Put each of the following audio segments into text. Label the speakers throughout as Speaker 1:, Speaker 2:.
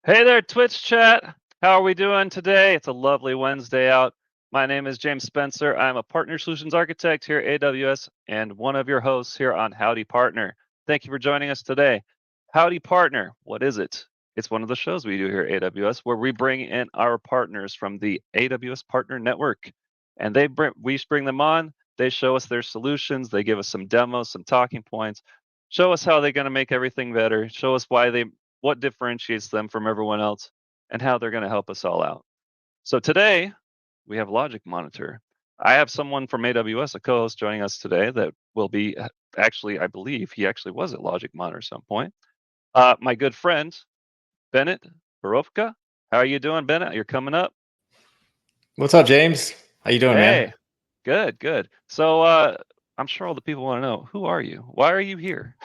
Speaker 1: Hey there, Twitch chat. How are we doing today? It's a lovely Wednesday out. My name is James Spencer. I'm a partner solutions architect here at AWS and one of your hosts here on Howdy Partner. Thank you for joining us today. Howdy Partner, what is it? It's one of the shows we do here at AWS where we bring in our partners from the AWS Partner Network. And we bring them on, they show us their solutions, they give us some demos, some talking points, show us how they're going to make everything better, show us what differentiates them from everyone else, and how they're going to help us all out. So today, we have LogicMonitor. I have someone from AWS, a co-host, joining us today that will be actually, I believe he actually was at LogicMonitor at some point. My good friend, Bennett Borofka. How are you doing, Bennett? You're coming up.
Speaker 2: What's up, James? How you doing, man?
Speaker 1: Good, good. So I'm sure all the people want to know, who are you? Why are you here?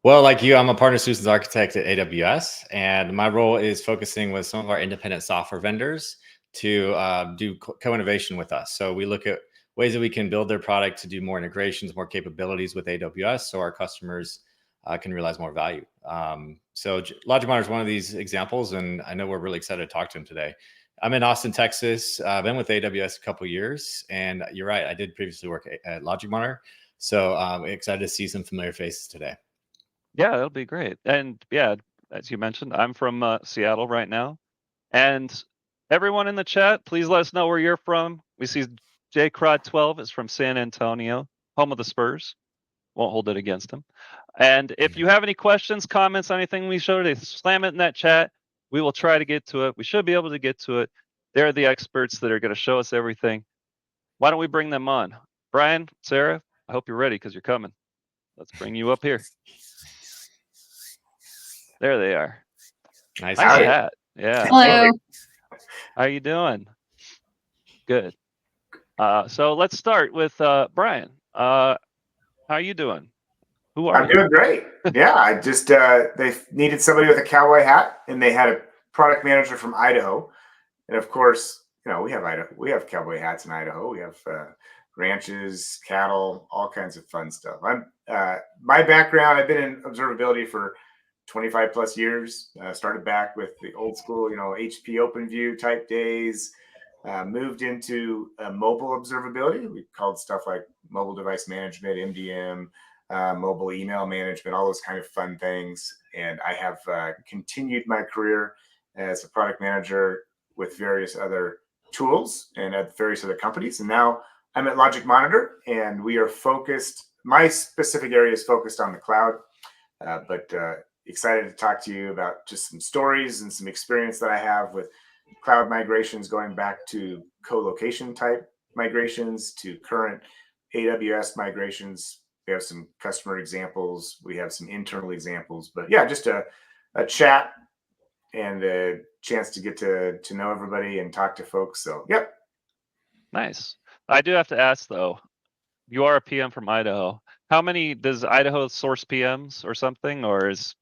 Speaker 2: Well, like you, I'm a partner solutions architect at AWS, and my role is focusing with some of our independent software vendors to do co-innovation with us. So we look at ways that we can build their product to do more integrations, more capabilities with AWS, so our customers can realize more value. So LogicMonitor is one of these examples, and I know we're really excited to talk to him today. I'm in Austin, Texas. I've been with AWS a couple of years, and you're right, I did previously work at LogicMonitor, so I'm excited to see some familiar faces today.
Speaker 1: Yeah, that'll be great. And yeah, as you mentioned, I'm from Seattle right now. And everyone in the chat, please let us know where you're from. We see JCrod12 is from San Antonio, home of the Spurs. Won't hold it against him. And if you have any questions, comments, anything we showed, slam it in that chat. We will try to get to it. We should be able to get to it. They're the experts that are going to show us everything. Why don't we bring them on? Bryan, Sarah, I hope you're ready because you're coming. Let's bring you up here. There they are.
Speaker 2: Nice
Speaker 1: hat. Yeah.
Speaker 3: Hello.
Speaker 1: How you doing? Good. So let's start with Bryan. How are you doing? Who are you?
Speaker 3: I'm doing great. Yeah, I just they needed somebody with a cowboy hat, and they had a product manager from Idaho, and of course, we have Idaho. We have cowboy hats in Idaho. We have ranches, cattle, all kinds of fun stuff. My background. I've been in observability for 25 plus years. Started back with the old school, HP OpenView type days. Moved into mobile observability. We called stuff like mobile device management, MDM, mobile email management, all those kind of fun things. And I have continued my career as a product manager with various other tools and at various other companies. And now I'm at LogicMonitor, and we are focused. My specific area is focused on the cloud, but excited to talk to you about just some stories and some experience that I have with cloud migrations, going back to co-location type migrations to current AWS migrations. We have some customer examples. We have some internal examples. But yeah, just a chat and a chance to get to know everybody and talk to folks. So, yep.
Speaker 1: Nice. I do have to ask, though, you are a PM from Idaho. How many does Idaho source PMs or something, or is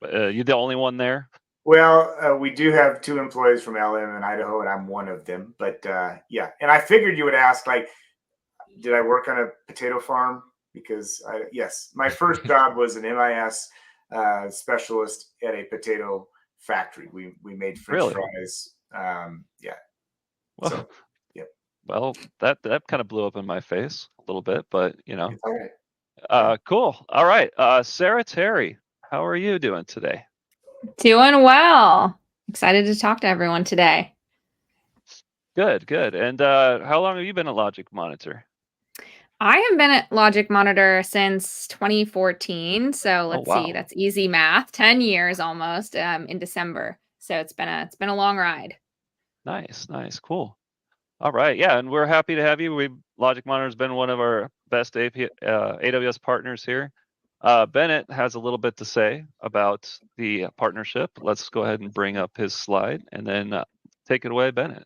Speaker 1: you the only one there?
Speaker 3: Well, we do have 2 employees from LM in Idaho, and I'm one of them. But yeah, and I figured you would ask, like, did I work on a potato farm? Because yes, my first job was an MIS specialist at a potato factory. We made French fries. Yeah.
Speaker 1: Well,
Speaker 3: so, yep.
Speaker 1: Well, that kind of blew up in my face a little bit, but
Speaker 3: It's all right.
Speaker 1: Cool. All right, Sarah Terry, how are you doing today?
Speaker 4: Doing well. Excited to talk to everyone today.
Speaker 1: Good, good. And how long have you been at LogicMonitor?
Speaker 4: I have been at LogicMonitor since 2014. So let's see, that's easy math. 10 years almost in December. So it's been a long ride.
Speaker 1: Nice, cool. All right, yeah, and we're happy to have you. LogicMonitor has been one of our best AWS partners here. Bennett has a little bit to say about the partnership. Let's go ahead and bring up his slide and then take it away, Bennett.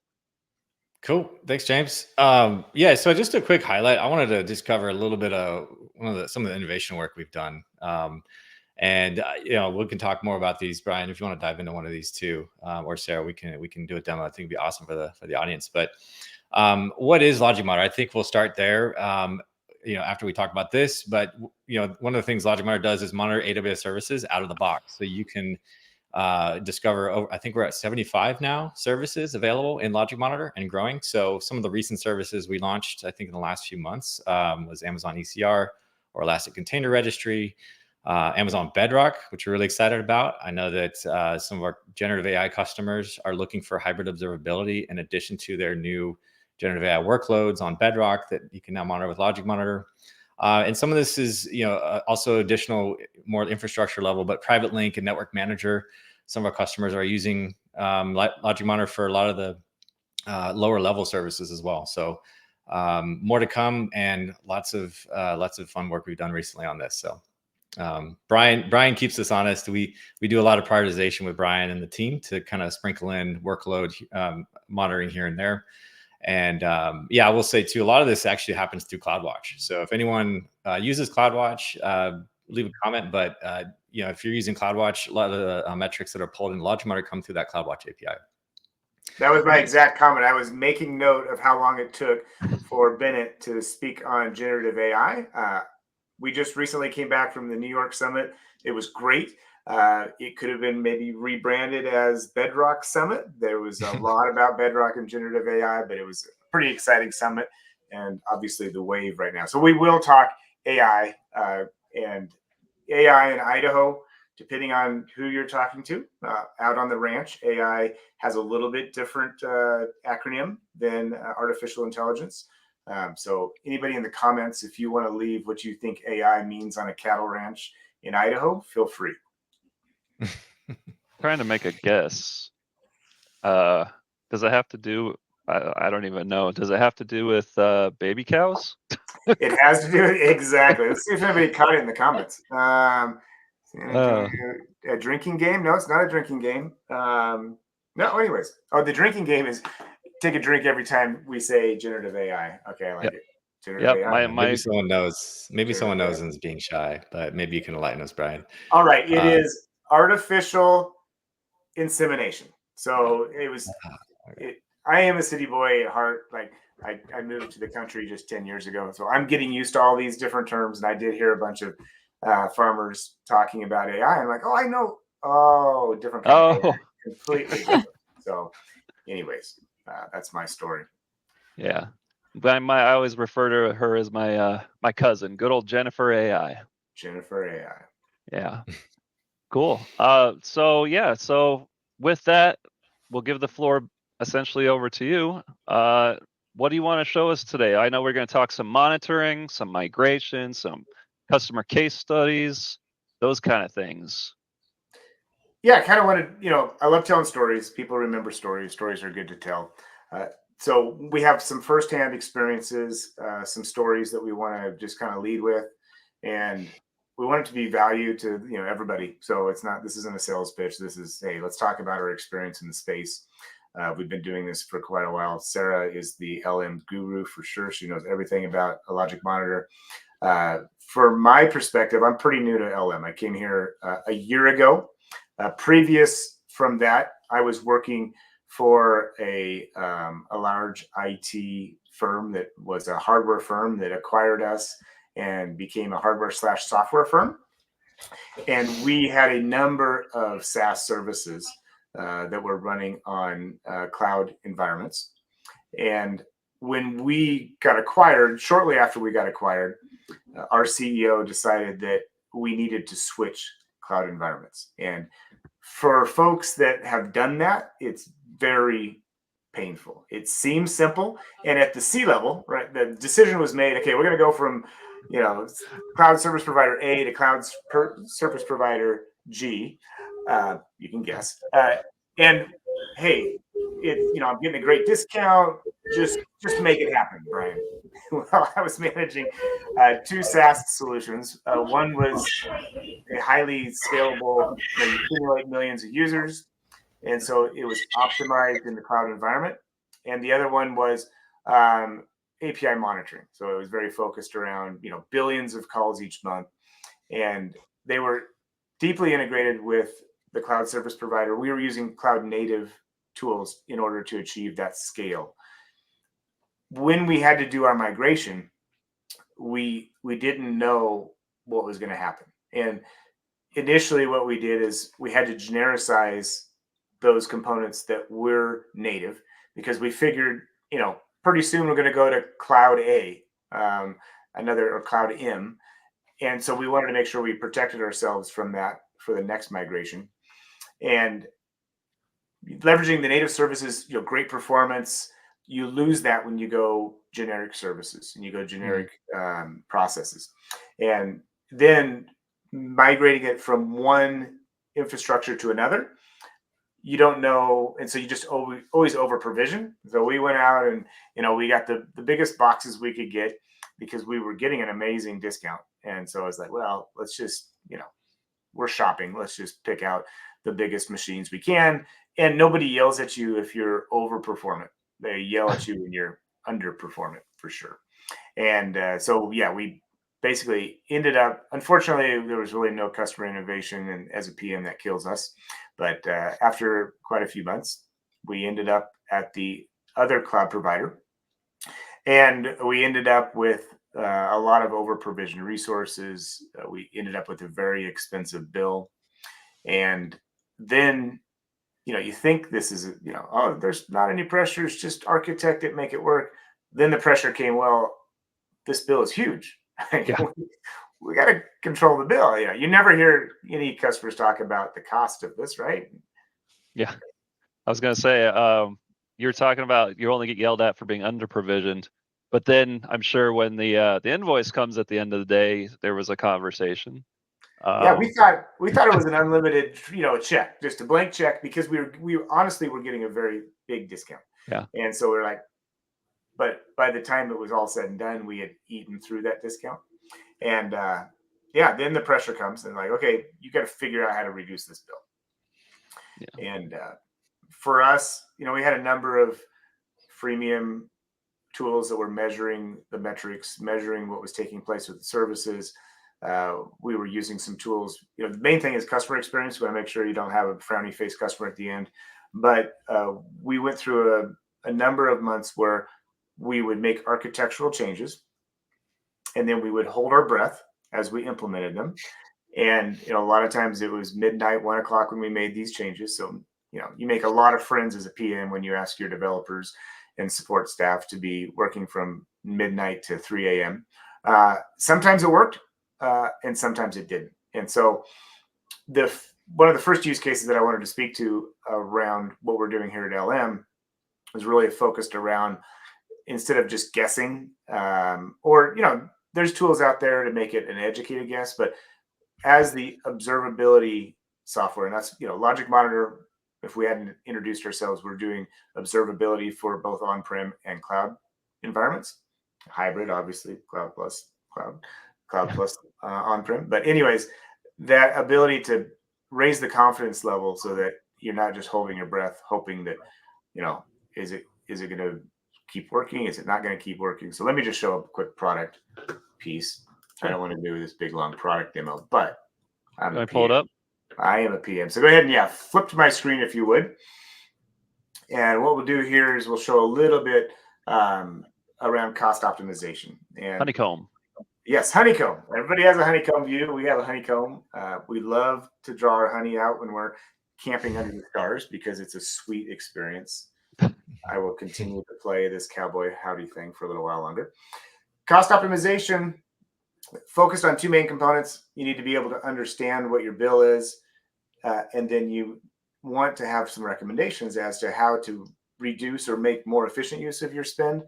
Speaker 2: Cool. Thanks, James. Yeah, so just a quick highlight. I wanted to just cover a little bit of some of the innovation work we've done. And we can talk more about these, Bryan, if you want to dive into one of these too, or Sarah, we can do a demo. I think it'd be awesome for the audience. But what is LogicMonitor? I think we'll start there. After we talk about this, but one of the things LogicMonitor does is monitor AWS services out of the box, so you can discover I think we're at 75 now services available in LogicMonitor and growing. So some of the recent services we launched, I think in the last few months, was Amazon ECR or Elastic Container Registry, Amazon Bedrock, which we're really excited about. I know that some of our generative AI customers are looking for hybrid observability in addition to their new generative AI workloads on Bedrock that you can now monitor with LogicMonitor. And some of this is, also additional, more infrastructure level, but Private Link and Network Manager. Some of our customers are using LogicMonitor for a lot of the lower level services as well. So more to come, and lots of fun work we've done recently on this. So Bryan keeps us honest. We do a lot of prioritization with Bryan and the team to kind of sprinkle in workload monitoring here and there. And I will say too, a lot of this actually happens through CloudWatch. So if anyone uses CloudWatch, leave a comment. But if you're using CloudWatch, a lot of the metrics that are pulled in LogicMonitor come through that CloudWatch API.
Speaker 3: That was my exact comment. I was making note of how long it took for Bennett to speak on generative AI. We just recently came back from the New York Summit. It was great. It could have been maybe rebranded as Bedrock Summit. There was a lot about Bedrock and generative AI, but it was a pretty exciting summit, and obviously the wave right now. So we will talk AI and AI in Idaho, depending on who you're talking to. Out on the ranch, AI has a little bit different acronym than artificial intelligence. So anybody in the comments, if you want to leave what you think AI means on a cattle ranch in Idaho, feel free.
Speaker 1: Trying to make a guess. Does it have to do? I don't even know. Does it have to do with baby cows?
Speaker 3: It has to do exactly. Let's see if anybody caught it in the comments. A drinking game? No, it's not a drinking game. No, anyways. Oh, the drinking game is take a drink every time we say generative AI. Okay, I like it. Generative AI.
Speaker 2: Maybe someone knows. Maybe someone knows and is being shy, but maybe you can enlighten us, Bryan.
Speaker 3: All right, it is artificial insemination. So it was. I am a city boy at heart. Like I moved to the country just 10 years ago, so I'm getting used to all these different terms. And I did hear a bunch of farmers talking about AI. I'm like, oh, I know. Oh, different. Completely different. So, anyways, that's my story.
Speaker 1: Yeah, but I always refer to her as my my cousin, good old Jennifer AI.
Speaker 3: Jennifer AI.
Speaker 1: Yeah, cool. So with that, we'll give the floor essentially over to you. What do you want to show us today? I know we're going to talk some monitoring, some migration, some customer case studies, those kind of things.
Speaker 3: Yeah, I kind of wanted, I love telling stories. People remember stories. Stories are good to tell. So we have some firsthand experiences, some stories that we want to just kind of lead with, and we want it to be value to everybody. So this isn't a sales pitch. This is, hey, let's talk about our experience in the space. We've been doing this for quite a while. Sarah is the LM guru for sure. She knows everything about a LogicMonitor. For my perspective, I'm pretty new to LM. I came here a year ago. Previous from that, I was working for a large IT firm that was a hardware firm that acquired us and became a hardware/software firm. And we had a number of SaaS services that were running on cloud environments. And when we got acquired, shortly after we got acquired, our CEO decided that we needed to switch cloud environments. And for folks that have done that, it's very painful. It seems simple. And at the C level, right, the decision was made, okay, we're going to go from, cloud service provider A to cloud service provider G. You can guess. And hey, I'm getting a great discount. Just make it happen, Bryan. Well, I was managing two SaaS solutions. One was a highly scalable, accumulate millions of users, and so it was optimized in the cloud environment. And the other one was API monitoring. So it was very focused around billions of calls each month, and they were deeply integrated with the cloud service provider. We were using cloud native tools in order to achieve that scale. When we had to do our migration, we didn't know what was going to happen. And initially what we did is we had to genericize those components that were native, because we figured, pretty soon we're going to go to Cloud A, or Cloud M. And so we wanted to make sure we protected ourselves from that for the next migration. And leveraging the native services, great performance. You lose that when you go generic services and you go generic processes. And then migrating it from one infrastructure to another, you don't know. And so you just always over provision. So we went out and, we got the biggest boxes we could get because we were getting an amazing discount. And so I was like, well, let's just, we're shopping. Let's just pick out the biggest machines we can. And nobody yells at you if you're overperforming. They yell at you when you're underperforming, for sure. And so, yeah, we basically ended up, unfortunately, there was really no customer innovation. And as a PM, that kills us. But after quite a few months, we ended up at the other cloud provider. And we ended up with a lot of over provisioned resources. We ended up with a very expensive bill. And then, you think this is, oh, there's not any pressures, just architect it, make it work. Then the pressure came, well, this bill is huge.
Speaker 1: Yeah.
Speaker 3: We got to control the bill. You never hear any customers talk about the cost of this, right?
Speaker 1: Yeah. I was going to say, you're talking about you only get yelled at for being under provisioned, but then I'm sure when the invoice comes at the end of the day, there was a conversation.
Speaker 3: Yeah, we thought it was an unlimited, check, just a blank check, because we honestly were getting a very big discount.
Speaker 1: Yeah.
Speaker 3: And so we're like, but by the time it was all said and done, we had eaten through that discount. And then the pressure comes and like, okay, you got to figure out how to reduce this bill. Yeah. And for us, we had a number of freemium tools that were measuring the metrics, measuring what was taking place with the services. We were using some tools. The main thing is customer experience. We want to make sure you don't have a frowny face customer at the end. But we went through a number of months where we would make architectural changes, and then we would hold our breath as we implemented them. And a lot of times it was midnight, 1 o'clock when we made these changes. So you make a lot of friends as a PM when you ask your developers and support staff to be working from midnight to 3 a.m. Sometimes it worked. And sometimes it didn't. And so one of the first use cases that I wanted to speak to around what we're doing here at LM was really focused around, instead of just guessing, there's tools out there to make it an educated guess, but as the observability software, and that's, LogicMonitor, if we hadn't introduced ourselves, we're doing observability for both on-prem and cloud environments, hybrid, obviously, cloud plus on-prem. But anyways, that ability to raise the confidence level so that you're not just holding your breath, hoping that, is it going to keep working? Is it not going to keep working? So let me just show a quick product piece. Sure. I don't want to do this big, long product demo, but I'm a PM. Pull it up? I am a PM. So go ahead and flip to my screen if you would. And what we'll do here is we'll show a little bit around cost optimization. And
Speaker 1: honeycomb.
Speaker 3: Yes, honeycomb. Everybody has a honeycomb view. We have a honeycomb. We love to draw our honey out when we're camping under the stars because it's a sweet experience. I will continue to play this cowboy howdy thing for a little while longer. Cost optimization focused on two main components. You need to be able to understand what your bill is, and then you want to have some recommendations as to how to reduce or make more efficient use of your spend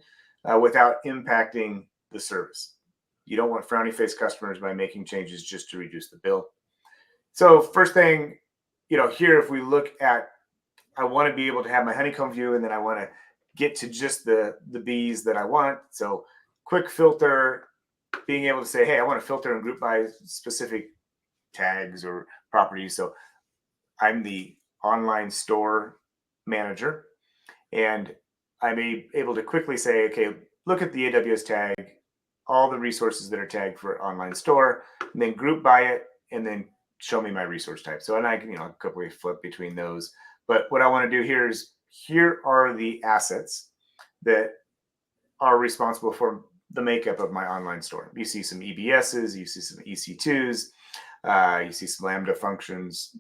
Speaker 3: without impacting the service. You don't want frowny face customers by making changes just to reduce the bill. So first thing, here, if we look at, I want to be able to have my honeycomb view, and then I want to get to just the bees that I want. So quick filter, being able to say, hey, I want to filter and group by specific tags or properties. So I'm the online store manager, and I'm able to quickly say, okay, look at the AWS tag, all the resources that are tagged for online store, and then group by it, and then show me my resource type. So, and I can, quickly flip between those. But what I want to do here is, here are the assets that are responsible for the makeup of my online store. You see some EBSs, you see some EC2s. You see some Lambda functions.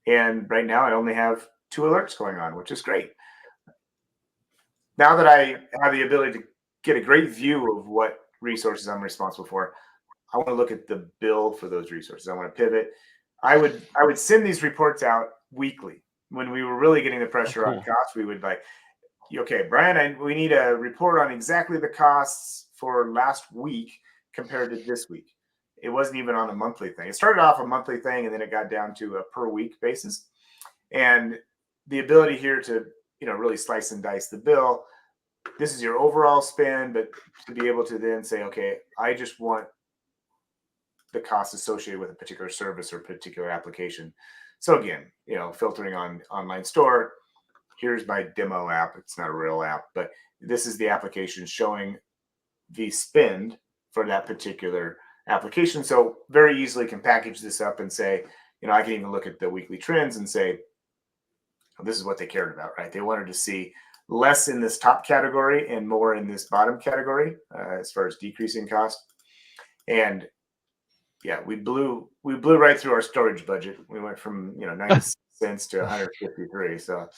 Speaker 3: And right now I only have 2 alerts going on, which is great. Now that I have the ability to get a great view of what resources I'm responsible for, I want to look at the bill for those resources. I want to pivot. I would send these reports out weekly. When we were really getting the pressure on costs, we would like, okay, Bryan, we need a report on exactly the costs for last week compared to this week. It wasn't even on a monthly thing. It started off a monthly thing, and then it got down to a per week basis. And the ability here to, really slice and dice the bill. This is your overall spend, but to be able to then say, okay, I just want the costs associated with a particular service or particular application. So again, filtering on online store. Here's my demo app. It's not a real app, but this is the application showing the spend for that particular application. So very easily can package this up and say, I can even look at the weekly trends and say, this is what they cared about, right? They wanted to see less in this top category and more in this bottom category as far as decreasing cost. And yeah, we blew right through our storage budget. We went from 90 cents to 153. So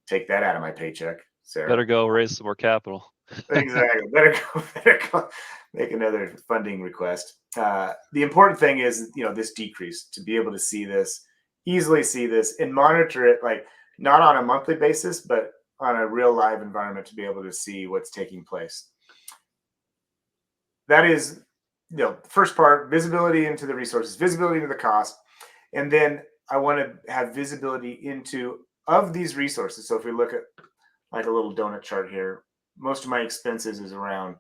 Speaker 3: take that out of my paycheck, Sarah.
Speaker 1: Better go raise some more capital.
Speaker 3: Exactly. Better go make another funding request. The important thing is, this decrease, to be able to see this, easily see this, and monitor it, like not on a monthly basis, but on a real live environment, to be able to see what's taking place. That is, first part, visibility into the resources, visibility into the cost, and then I want to have visibility into of these resources. So if we look at like a little donut chart here, most of my expenses is around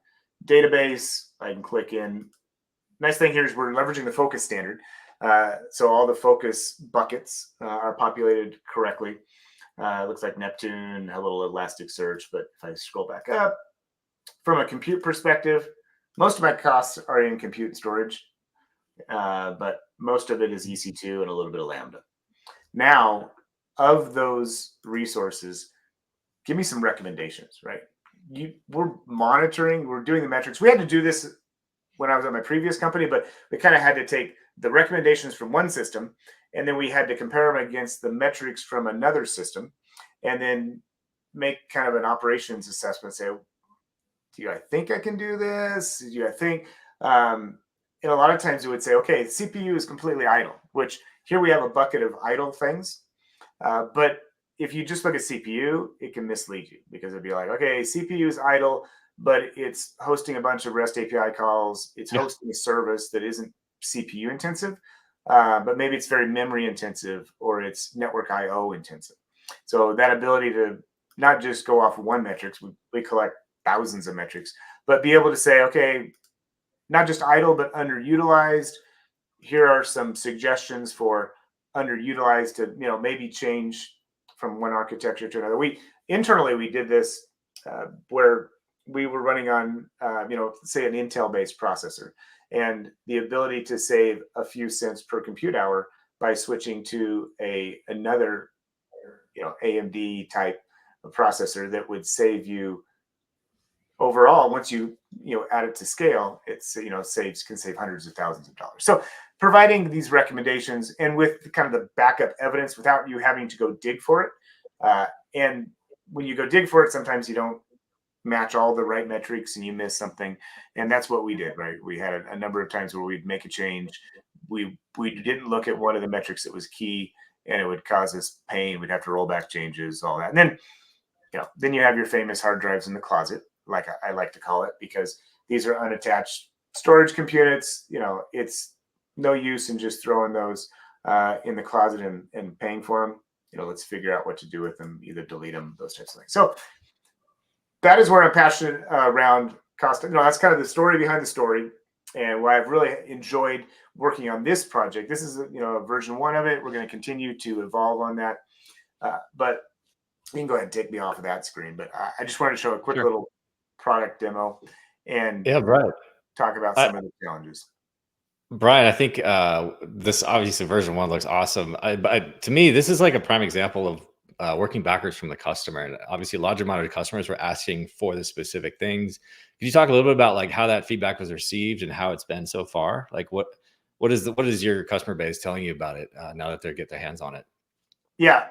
Speaker 3: database. I can click in. Nice thing here is we're leveraging the focus standard. So all the focus buckets are populated correctly. It looks like Neptune, a little Elasticsearch, but if I scroll back up, from a compute perspective, most of my costs are in compute storage, but most of it is EC2 and a little bit of Lambda. Now, of those resources, give me some recommendations, right? We're monitoring, we're doing the metrics. We had to do this when I was at my previous company, but we kind of had to take the recommendations from one system, and then we had to compare them against the metrics from another system, and then make kind of an operations assessment, say, do I think I can do this? Do I think, and a lot of times it would say, okay, CPU is completely idle, which here we have a bucket of idle things. But if you just look at CPU, it can mislead you, because it'd be like, okay, CPU is idle, but it's hosting a bunch of REST API calls. It's hosting a service that isn't CPU intensive, but maybe it's very memory intensive, or it's network IO intensive. So that ability to not just go off one metrics, we collect thousands of metrics, but be able to say, okay, not just idle, but underutilized. Here are some suggestions for underutilized to, maybe change from one architecture to another. Internally, we did this where we were running on, say an Intel-based processor, and the ability to save a few cents per compute hour by switching to another, AMD type of processor that would save you overall, once you add it to scale, it's can save hundreds of thousands of dollars. So providing these recommendations, and with kind of the backup evidence without you having to go dig for it. And when you go dig for it, sometimes you don't match all the right metrics and you miss something. And that's what we did, right? We had a number of times where we'd make a change. We didn't look at one of the metrics that was key, and it would cause us pain. We'd have to roll back changes, all that. And then, then you have your famous hard drives in the closet, like I like to call it, because these are unattached storage computers. It's no use in just throwing those in the closet and paying for them. Let's figure out what to do with them, either delete them, those types of things. So that is where I'm passionate around cost. That's kind of the story behind the story, and why I've really enjoyed working on this project. This is version 1 of it. We're going to continue to evolve on that, but you can go ahead and take me off of that screen. But I just wanted to show a quick little product demo and talk about some of the challenges.
Speaker 2: Bryan, I think this obviously version 1 looks awesome. To me, this is like a prime example of working backwards from the customer. And obviously, LogicMonitor customers were asking for the specific things. Could you talk a little bit about like how that feedback was received and how it's been so far? Like what what is your customer base telling you about it now that they get their hands on it?
Speaker 3: Yeah,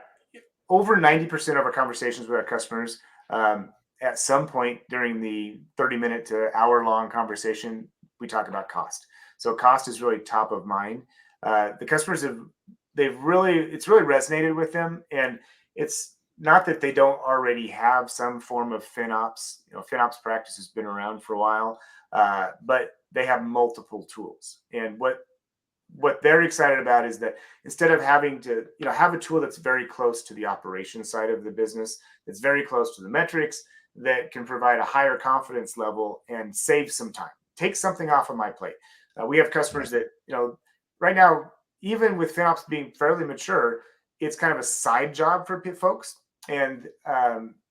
Speaker 3: over 90% of our conversations with our customers, at some point during the 30-minute to hour-long conversation, we talk about cost. So cost is really top of mind. The customers it's really resonated with them, and it's not that they don't already have some form of FinOps. FinOps practice has been around for a while, but they have multiple tools. And what they're excited about is that instead of having to have a tool that's very close to the operation side of the business, that's very close to the metrics, that can provide a higher confidence level and save some time, take something off of my plate. We have customers that right now, even with FinOps being fairly mature, it's kind of a side job for folks. And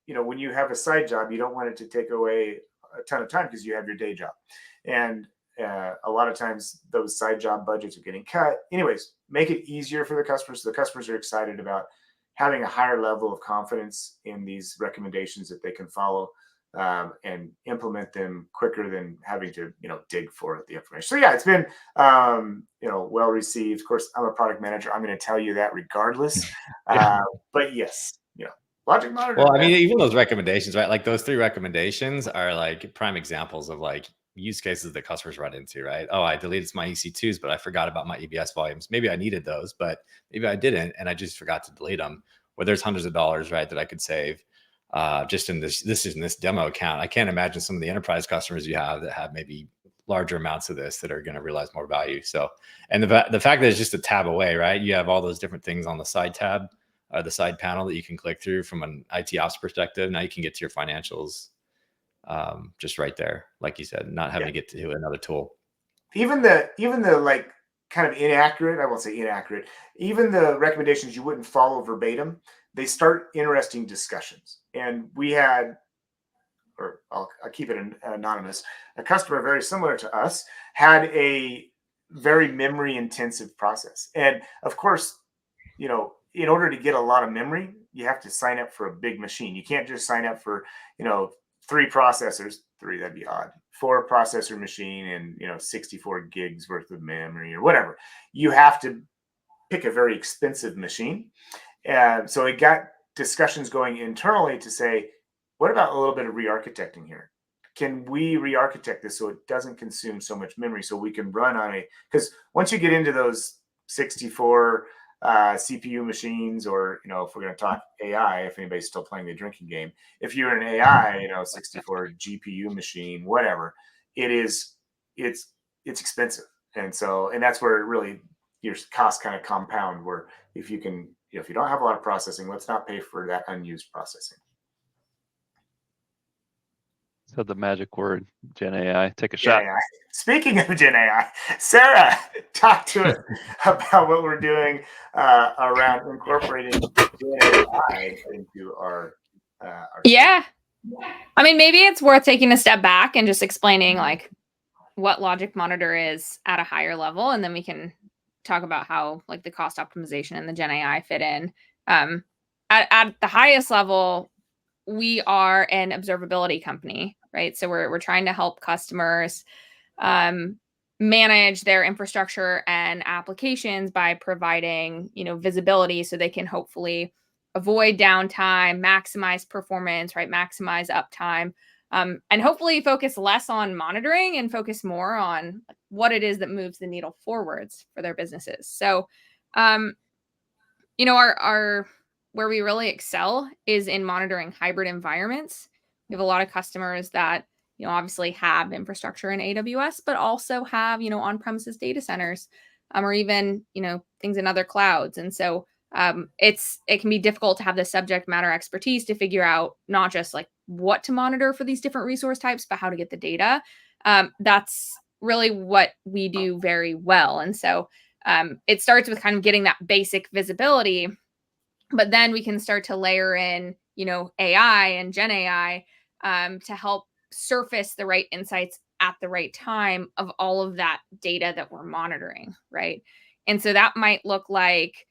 Speaker 3: when you have a side job, you don't want it to take away a ton of time because you have your day job. And a lot of times those side job budgets are getting cut. Anyways, make it easier for the customers. So the customers are excited about having a higher level of confidence in these recommendations that they can follow and implement them quicker than having to dig for the information. So yeah, it's been well received. Of course, I'm a product manager. I'm going to tell you that regardless. But yes, LogicMonitor.
Speaker 2: Well, I mean, even those recommendations, right? Like those 3 recommendations are like prime examples of like use cases that customers run into, right? Oh, I deleted my EC2s, but I forgot about my EBS volumes. Maybe I needed those, but maybe I didn't, and I just forgot to delete them. Where there's hundreds of dollars, right, that I could save just in this demo account. I can't imagine some of the enterprise customers you have that have maybe larger amounts of this that are going to realize more value. So, and the fact that it's just a tab away, right? You have all those different things on the side tab, the side panel that you can click through from an IT ops perspective. Now you can get to your financials just right there, like you said, not having to get to another tool.
Speaker 3: Even the like kind of inaccurate, I won't say inaccurate, even the recommendations you wouldn't follow verbatim, they start interesting discussions. And we had, or I'll keep it anonymous, a customer very similar to us had a very memory intensive process. And of course, in order to get a lot of memory, you have to sign up for a big machine. You can't just sign up for, 3 processors, 3, that'd be odd, 4 processor machine and, 64 gigs worth of memory or whatever. You have to pick a very expensive machine. And so it got discussions going internally to say, what about a little bit of re-architecting here? Can we re-architect this so it doesn't consume so much memory so we can run on because once you get into those 64 CPU machines, or if we're going to talk AI, if anybody's still playing the drinking game, if you're an AI 64 GPU machine, whatever, it's expensive. And that's where really your costs kind of compound, where if you don't have a lot of processing, let's not pay for that unused processing.
Speaker 1: So the magic word, Gen AI. Take a shot.
Speaker 3: AI. Speaking of Gen AI, Sarah, talk to us about what we're doing around incorporating Gen AI into our
Speaker 4: yeah. I mean, maybe it's worth taking a step back and just explaining like what LogicMonitor is at a higher level, and then we can talk about how like the cost optimization and the Gen AI fit in. At the highest level, we are an observability company, right? So we're trying to help customers manage their infrastructure and applications by providing, visibility so they can hopefully avoid downtime, maximize performance, right? Maximize uptime, and hopefully focus less on monitoring and focus more on what it is that moves the needle forwards for their businesses. So, our where we really excel is in monitoring hybrid environments. We have a lot of customers that, obviously have infrastructure in AWS, but also have, on-premises data centers, or even, things in other clouds. And so it can be difficult to have the subject matter expertise to figure out not just like what to monitor for these different resource types, but how to get the data. That's really what we do very well. And so it starts with kind of getting that basic visibility, but then we can start to layer in, AI and Gen AI to help surface the right insights at the right time of all of that data that we're monitoring, right? And so that might look like,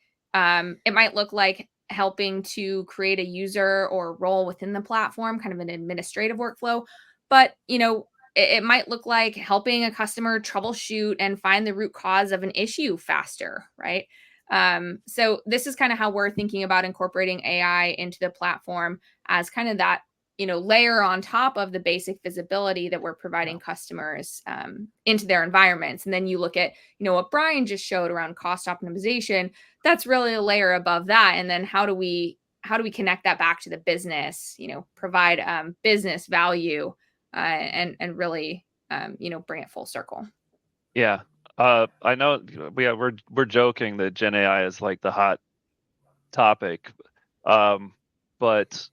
Speaker 4: helping to create a user or role within the platform, kind of an administrative workflow. But, it might look like helping a customer troubleshoot and find the root cause of an issue faster, right? So this is kind of how we're thinking about incorporating AI into the platform as kind of that, layer on top of the basic visibility that we're providing customers into their environments. And then you look at, what Bryan just showed around cost optimization. That's really a layer above that. And then how do we connect that back to the business? Provide business value and really bring it full circle.
Speaker 1: Yeah. I know we're joking that Gen AI is like the hot topic. But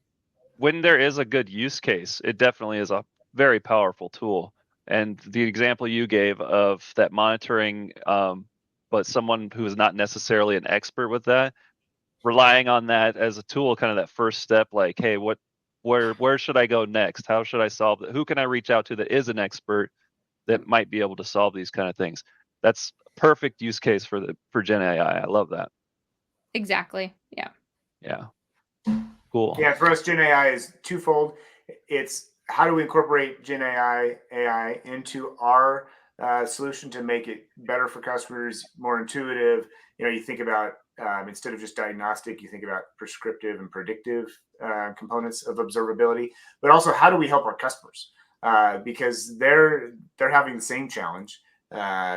Speaker 1: when there is a good use case, it definitely is a very powerful tool. And the example you gave of that monitoring, but someone who is not necessarily an expert with that, relying on that as a tool, kind of that first step, like, hey, where should I go next? How should I solve it? Who can I reach out to that is an expert that might be able to solve these kind of things? That's a perfect use case for Gen AI. I love that.
Speaker 4: Exactly. Yeah.
Speaker 1: Yeah. Cool.
Speaker 3: Yeah, for us, Gen AI is twofold. It's how do we incorporate Gen AI into our solution to make it better for customers, more intuitive. You think about instead of just diagnostic, you think about prescriptive and predictive components of observability. But also, how do we help our customers? Because they're having the same challenge.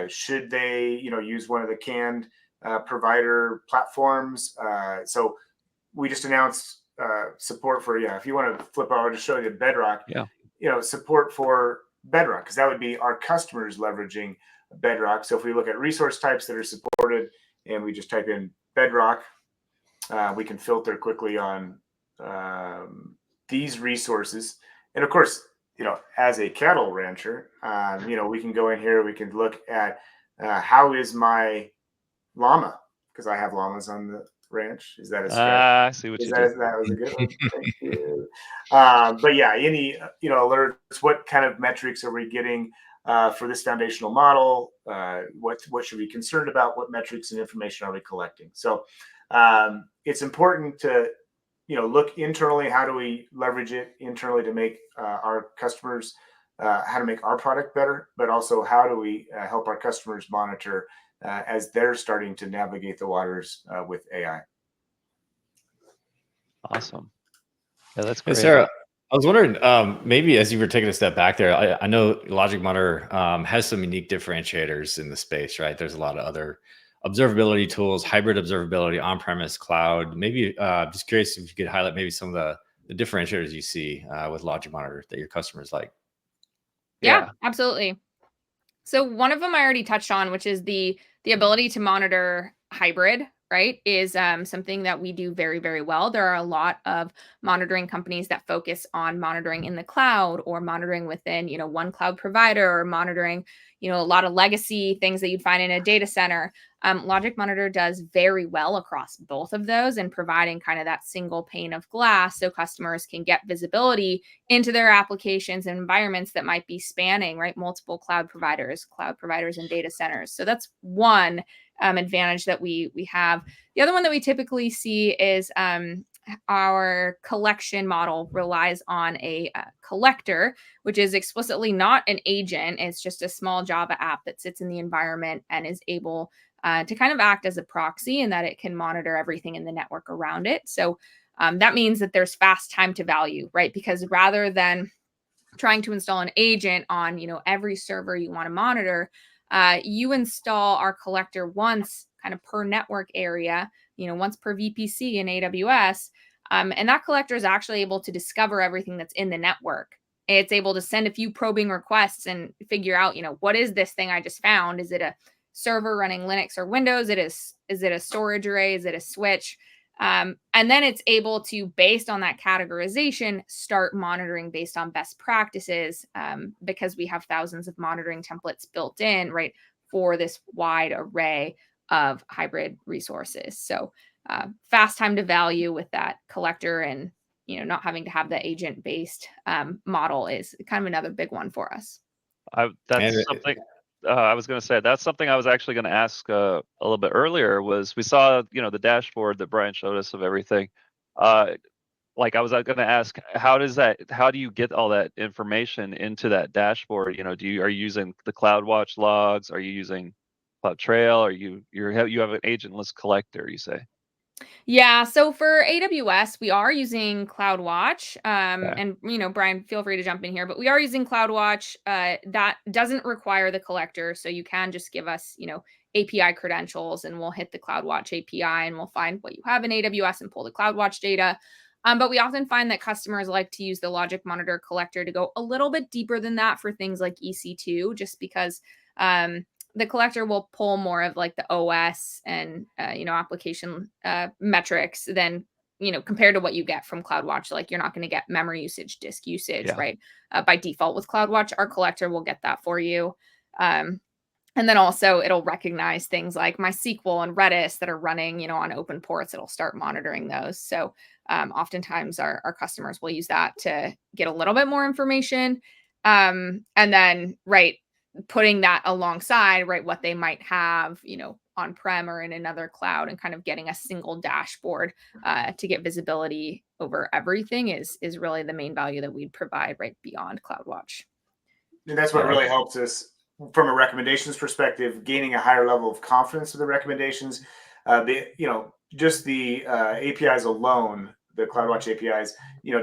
Speaker 3: Should they, use one of the canned provider platforms? So we just announced support for, if you want to flip over to show you Bedrock, support for Bedrock, because that would be our customers leveraging Bedrock. So if we look at resource types that are supported and we just type in Bedrock, we can filter quickly on these resources. And of course, as a cattle rancher, we can go in here, we can look at how is my llama, because I have llamas on the ranch. Is that a stretch?
Speaker 1: I see what you did.
Speaker 3: That was a good one. Thank you. But yeah, any alerts. What kind of metrics are we getting for this foundational model? What should we be concerned about? What metrics and information are we collecting? So it's important to look internally. How do we leverage it internally to make our customers? How to make our product better, but also how do we help our customers monitor as they're starting to navigate the waters with AI.
Speaker 1: Awesome. Yeah, that's great.
Speaker 2: Hey, Sarah, I was wondering, maybe as you were taking a step back there, I know LogicMonitor has some unique differentiators in the space, right? There's a lot of other observability tools, hybrid observability, on-premise, cloud. Maybe just curious if you could highlight maybe some of the differentiators you see with LogicMonitor that your customers like.
Speaker 4: Yeah, absolutely. So one of them I already touched on, which is the ability to monitor hybrid, right, is something that we do very, very well. There are a lot of monitoring companies that focus on monitoring in the cloud or monitoring within, one cloud provider, or monitoring, a lot of legacy things that you'd find in a data center. LogicMonitor does very well across both of those and providing kind of that single pane of glass so customers can get visibility into their applications and environments that might be spanning, right, multiple cloud providers and data centers. So that's one advantage that we have. The other one that we typically see is our collection model relies on a collector, which is explicitly not an agent. It's just a small Java app that sits in the environment and is able to kind of act as a proxy, and that it can monitor everything in the network around it. So that means that there's fast time to value, right? Because rather than trying to install an agent on, every server you want to monitor, you install our collector once kind of per network area, once per VPC in AWS. And that collector is actually able to discover everything that's in the network. It's able to send a few probing requests and figure out, what is this thing I just found? Is it a server running Linux or Windows? Is it a storage array? Is it a switch? And then it's able to, based on that categorization, start monitoring based on best practices, because we have thousands of monitoring templates built in, right, for this wide array of hybrid resources. So fast time to value with that collector, and not having to have the agent-based model is kind of another big one for us.
Speaker 1: That's something I was going to say. That's something I was actually going to ask a little bit earlier. Was we saw the dashboard that Bryan showed us of everything. like I was going to ask, how do you get all that information into that dashboard? You know, are you using the CloudWatch logs? Are you using CloudTrail? You have an agentless collector, you say?
Speaker 4: Yeah, so for AWS, we are using CloudWatch.
Speaker 1: Okay.
Speaker 4: And Brian, feel free to jump in here, but we are using CloudWatch. That doesn't require the collector, so you can just give us, API credentials, and we'll hit the CloudWatch API, and we'll find what you have in AWS and pull the CloudWatch data. But we often find that customers like to use the LogicMonitor collector to go a little bit deeper than that for things like EC2, just because the collector will pull more of like the OS and application metrics than compared to what you get from CloudWatch. Like, you're not going to get memory usage, disk usage,
Speaker 1: Yeah.
Speaker 4: right? By default with CloudWatch, our collector will get that for you. And then also it'll recognize things like MySQL and Redis that are running, on open ports. It'll start monitoring those. So oftentimes our customers will use that to get a little bit more information. And then, right, putting that alongside, right, what they might have, on-prem or in another cloud, and kind of getting a single dashboard to get visibility over everything is really the main value that we'd provide right beyond CloudWatch.
Speaker 3: And that's what really helps us from a recommendations perspective, gaining a higher level of confidence with the recommendations. Just the APIs alone, the CloudWatch APIs,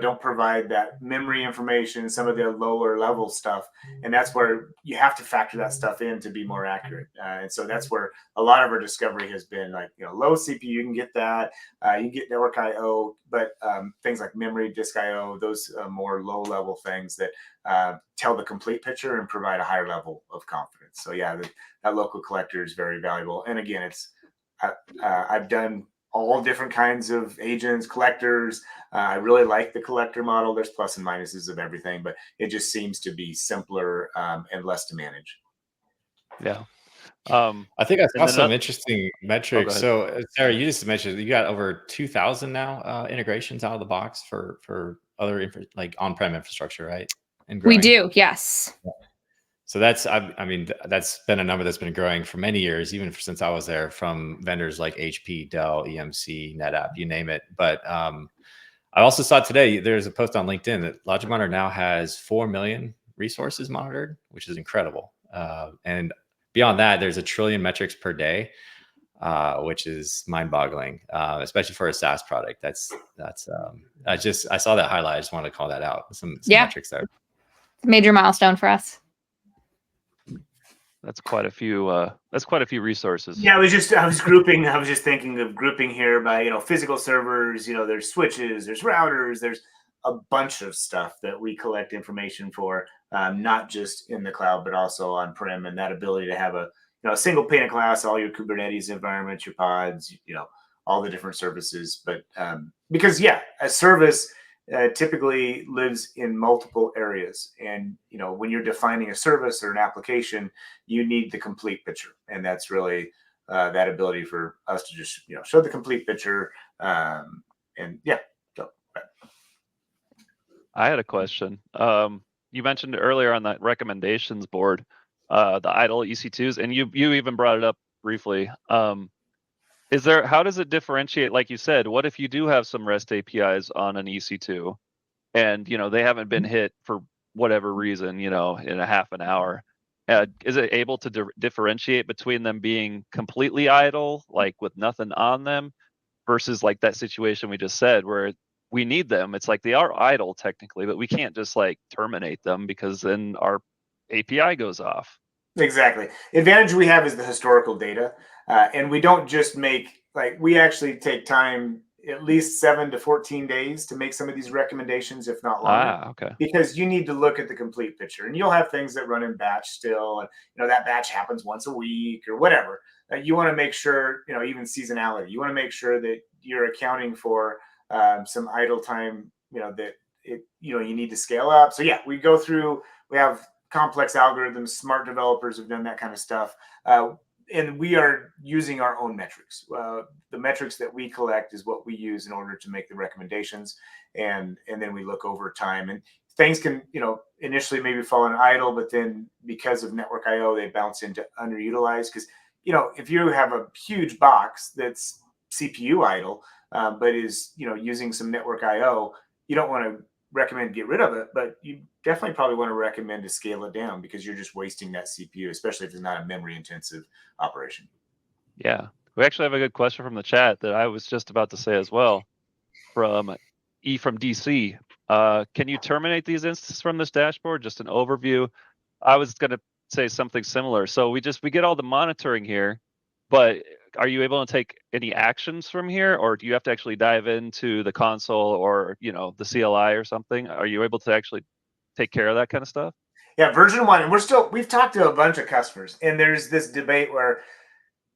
Speaker 3: don't provide that memory information, some of the lower level stuff. And that's where you have to factor that stuff in to be more accurate. And so that's where a lot of our discovery has been, like, low CPU, you can get that. You can get network IO, but things like memory, disk IO, those more low level things that tell the complete picture and provide a higher level of confidence. So yeah, that local collector is very valuable. And again, I've done all different kinds of agents, collectors. I really like the collector model. There's plus and minuses of everything, but it just seems to be simpler and less to manage.
Speaker 1: Yeah.
Speaker 2: I think I saw
Speaker 1: then
Speaker 2: some interesting metrics.
Speaker 1: ahead.
Speaker 2: So Sarah, you just mentioned you got over 2,000 now integrations out of the box for other like on-prem infrastructure, right? And
Speaker 4: We
Speaker 2: growing.
Speaker 4: do, yes.
Speaker 2: So that's that's been a number that's been growing for many years, even since I was there, from vendors like HP, Dell, EMC, NetApp, you name it. But I also saw today there's a post on LinkedIn that LogicMonitor now has 4 million resources monitored, which is incredible. And beyond that, there's 1 trillion metrics per day, which is mind-boggling, especially for a SaaS product. I saw that highlight. I just wanted to call that out. Some metrics there.
Speaker 4: Major milestone for us.
Speaker 1: That's quite a few. That's quite a few resources.
Speaker 3: Yeah, I was just thinking of grouping here by physical servers. There's switches, there's routers, there's a bunch of stuff that we collect information for, not just in the cloud but also on-prem. And that ability to have a single pane of glass, all your Kubernetes environments, your pods, all the different services. But because a service typically lives in multiple areas, and when you're defining a service or an application, you need the complete picture, and that's really that ability for us to just show the complete picture.
Speaker 1: I had a question. You mentioned earlier on that recommendations board, the idle EC2s, and you even brought it up briefly. How does it differentiate? Like you said, what if you do have some REST APIs on an EC2 and, they haven't been hit for whatever reason, in a half an hour? Is it able to differentiate between them being completely idle, like with nothing on them, versus like that situation we just said where we need them? It's like they are idle technically, but we can't just like terminate them because then our API goes off.
Speaker 3: Exactly. Advantage we have is the historical data. And we don't just we actually take time, at least 7 to 14 days to make some of these recommendations, if not longer.
Speaker 1: Okay.
Speaker 3: Because you need to look at the complete picture, and you'll have things that run in batch still. And, that batch happens once a week or whatever. You want to make sure, even seasonality, you want to make sure that you're accounting for some idle time, that you need to scale up. So yeah, we have complex algorithms, smart developers have done that kind of stuff. And we are using our own metrics. The metrics that we collect is what we use in order to make the recommendations. And then we look over time, and things can, initially maybe fall in idle, but then because of network IO, they bounce into underutilized. Because, if you have a huge box that's CPU idle, but is using some network I/O, you don't want to recommend get rid of it, but you definitely probably want to recommend to scale it down because you're just wasting that CPU, especially if it's not a memory intensive operation.
Speaker 1: Yeah. We actually have a good question from the chat that I was just about to say as well. From from DC. Can you terminate these instances from this dashboard? Just an overview. I was going to say something similar. So we get all the monitoring here, but are you able to take any actions from here, or do you have to actually dive into the console or the CLI or something? Are you able to actually take care of that kind of stuff?
Speaker 3: Yeah, version 1, and we've talked to a bunch of customers, and there's this debate where,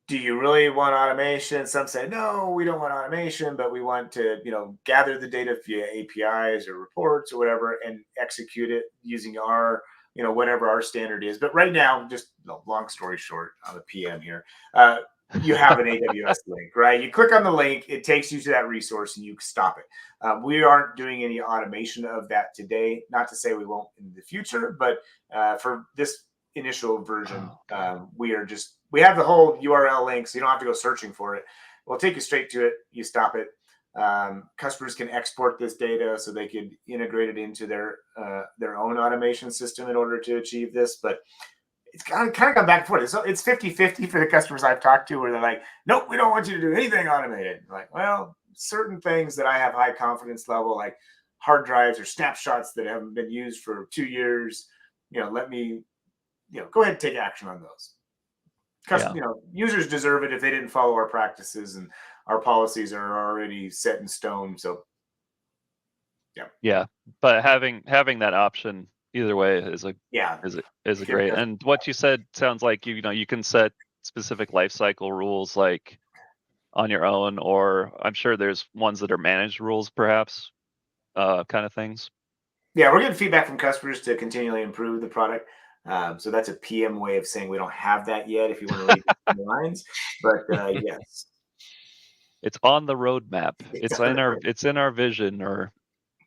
Speaker 3: do you really want automation? Some say, no, we don't want automation, but we want to, gather the data via APIs or reports or whatever and execute it using our, whatever our standard is. But right now, just long story short, on the PM here, you have an AWS link, right? You click on the link, it takes you to that resource and you stop it. We aren't doing any automation of that today. Not to say we won't in the future, but for this initial version, we have the whole URL link, so you don't have to go searching for it. We'll take you straight to it. You stop it. Customers can export this data so they could integrate it into their own automation system in order to achieve this. But it's kind of gone back and forth. So it's 50-50 for the customers I've talked to where they're like, nope, we don't want you to do anything automated. I'm like, well, certain things that I have high confidence level, like hard drives or snapshots that haven't been used for 2 years, let me, go ahead and take action on those. Users deserve it if they didn't follow our practices, and our policies are already set in stone. So,
Speaker 1: yeah. But having that option either way is a great. And what you said sounds like you can set specific lifecycle rules like on your own, or I'm sure there's ones that are managed rules, perhaps, kind of things.
Speaker 3: Yeah, we're getting feedback from customers to continually improve the product. So that's a PM way of saying we don't have that yet. If you want to read the lines, but yes,
Speaker 1: it's on the roadmap. It's in our vision or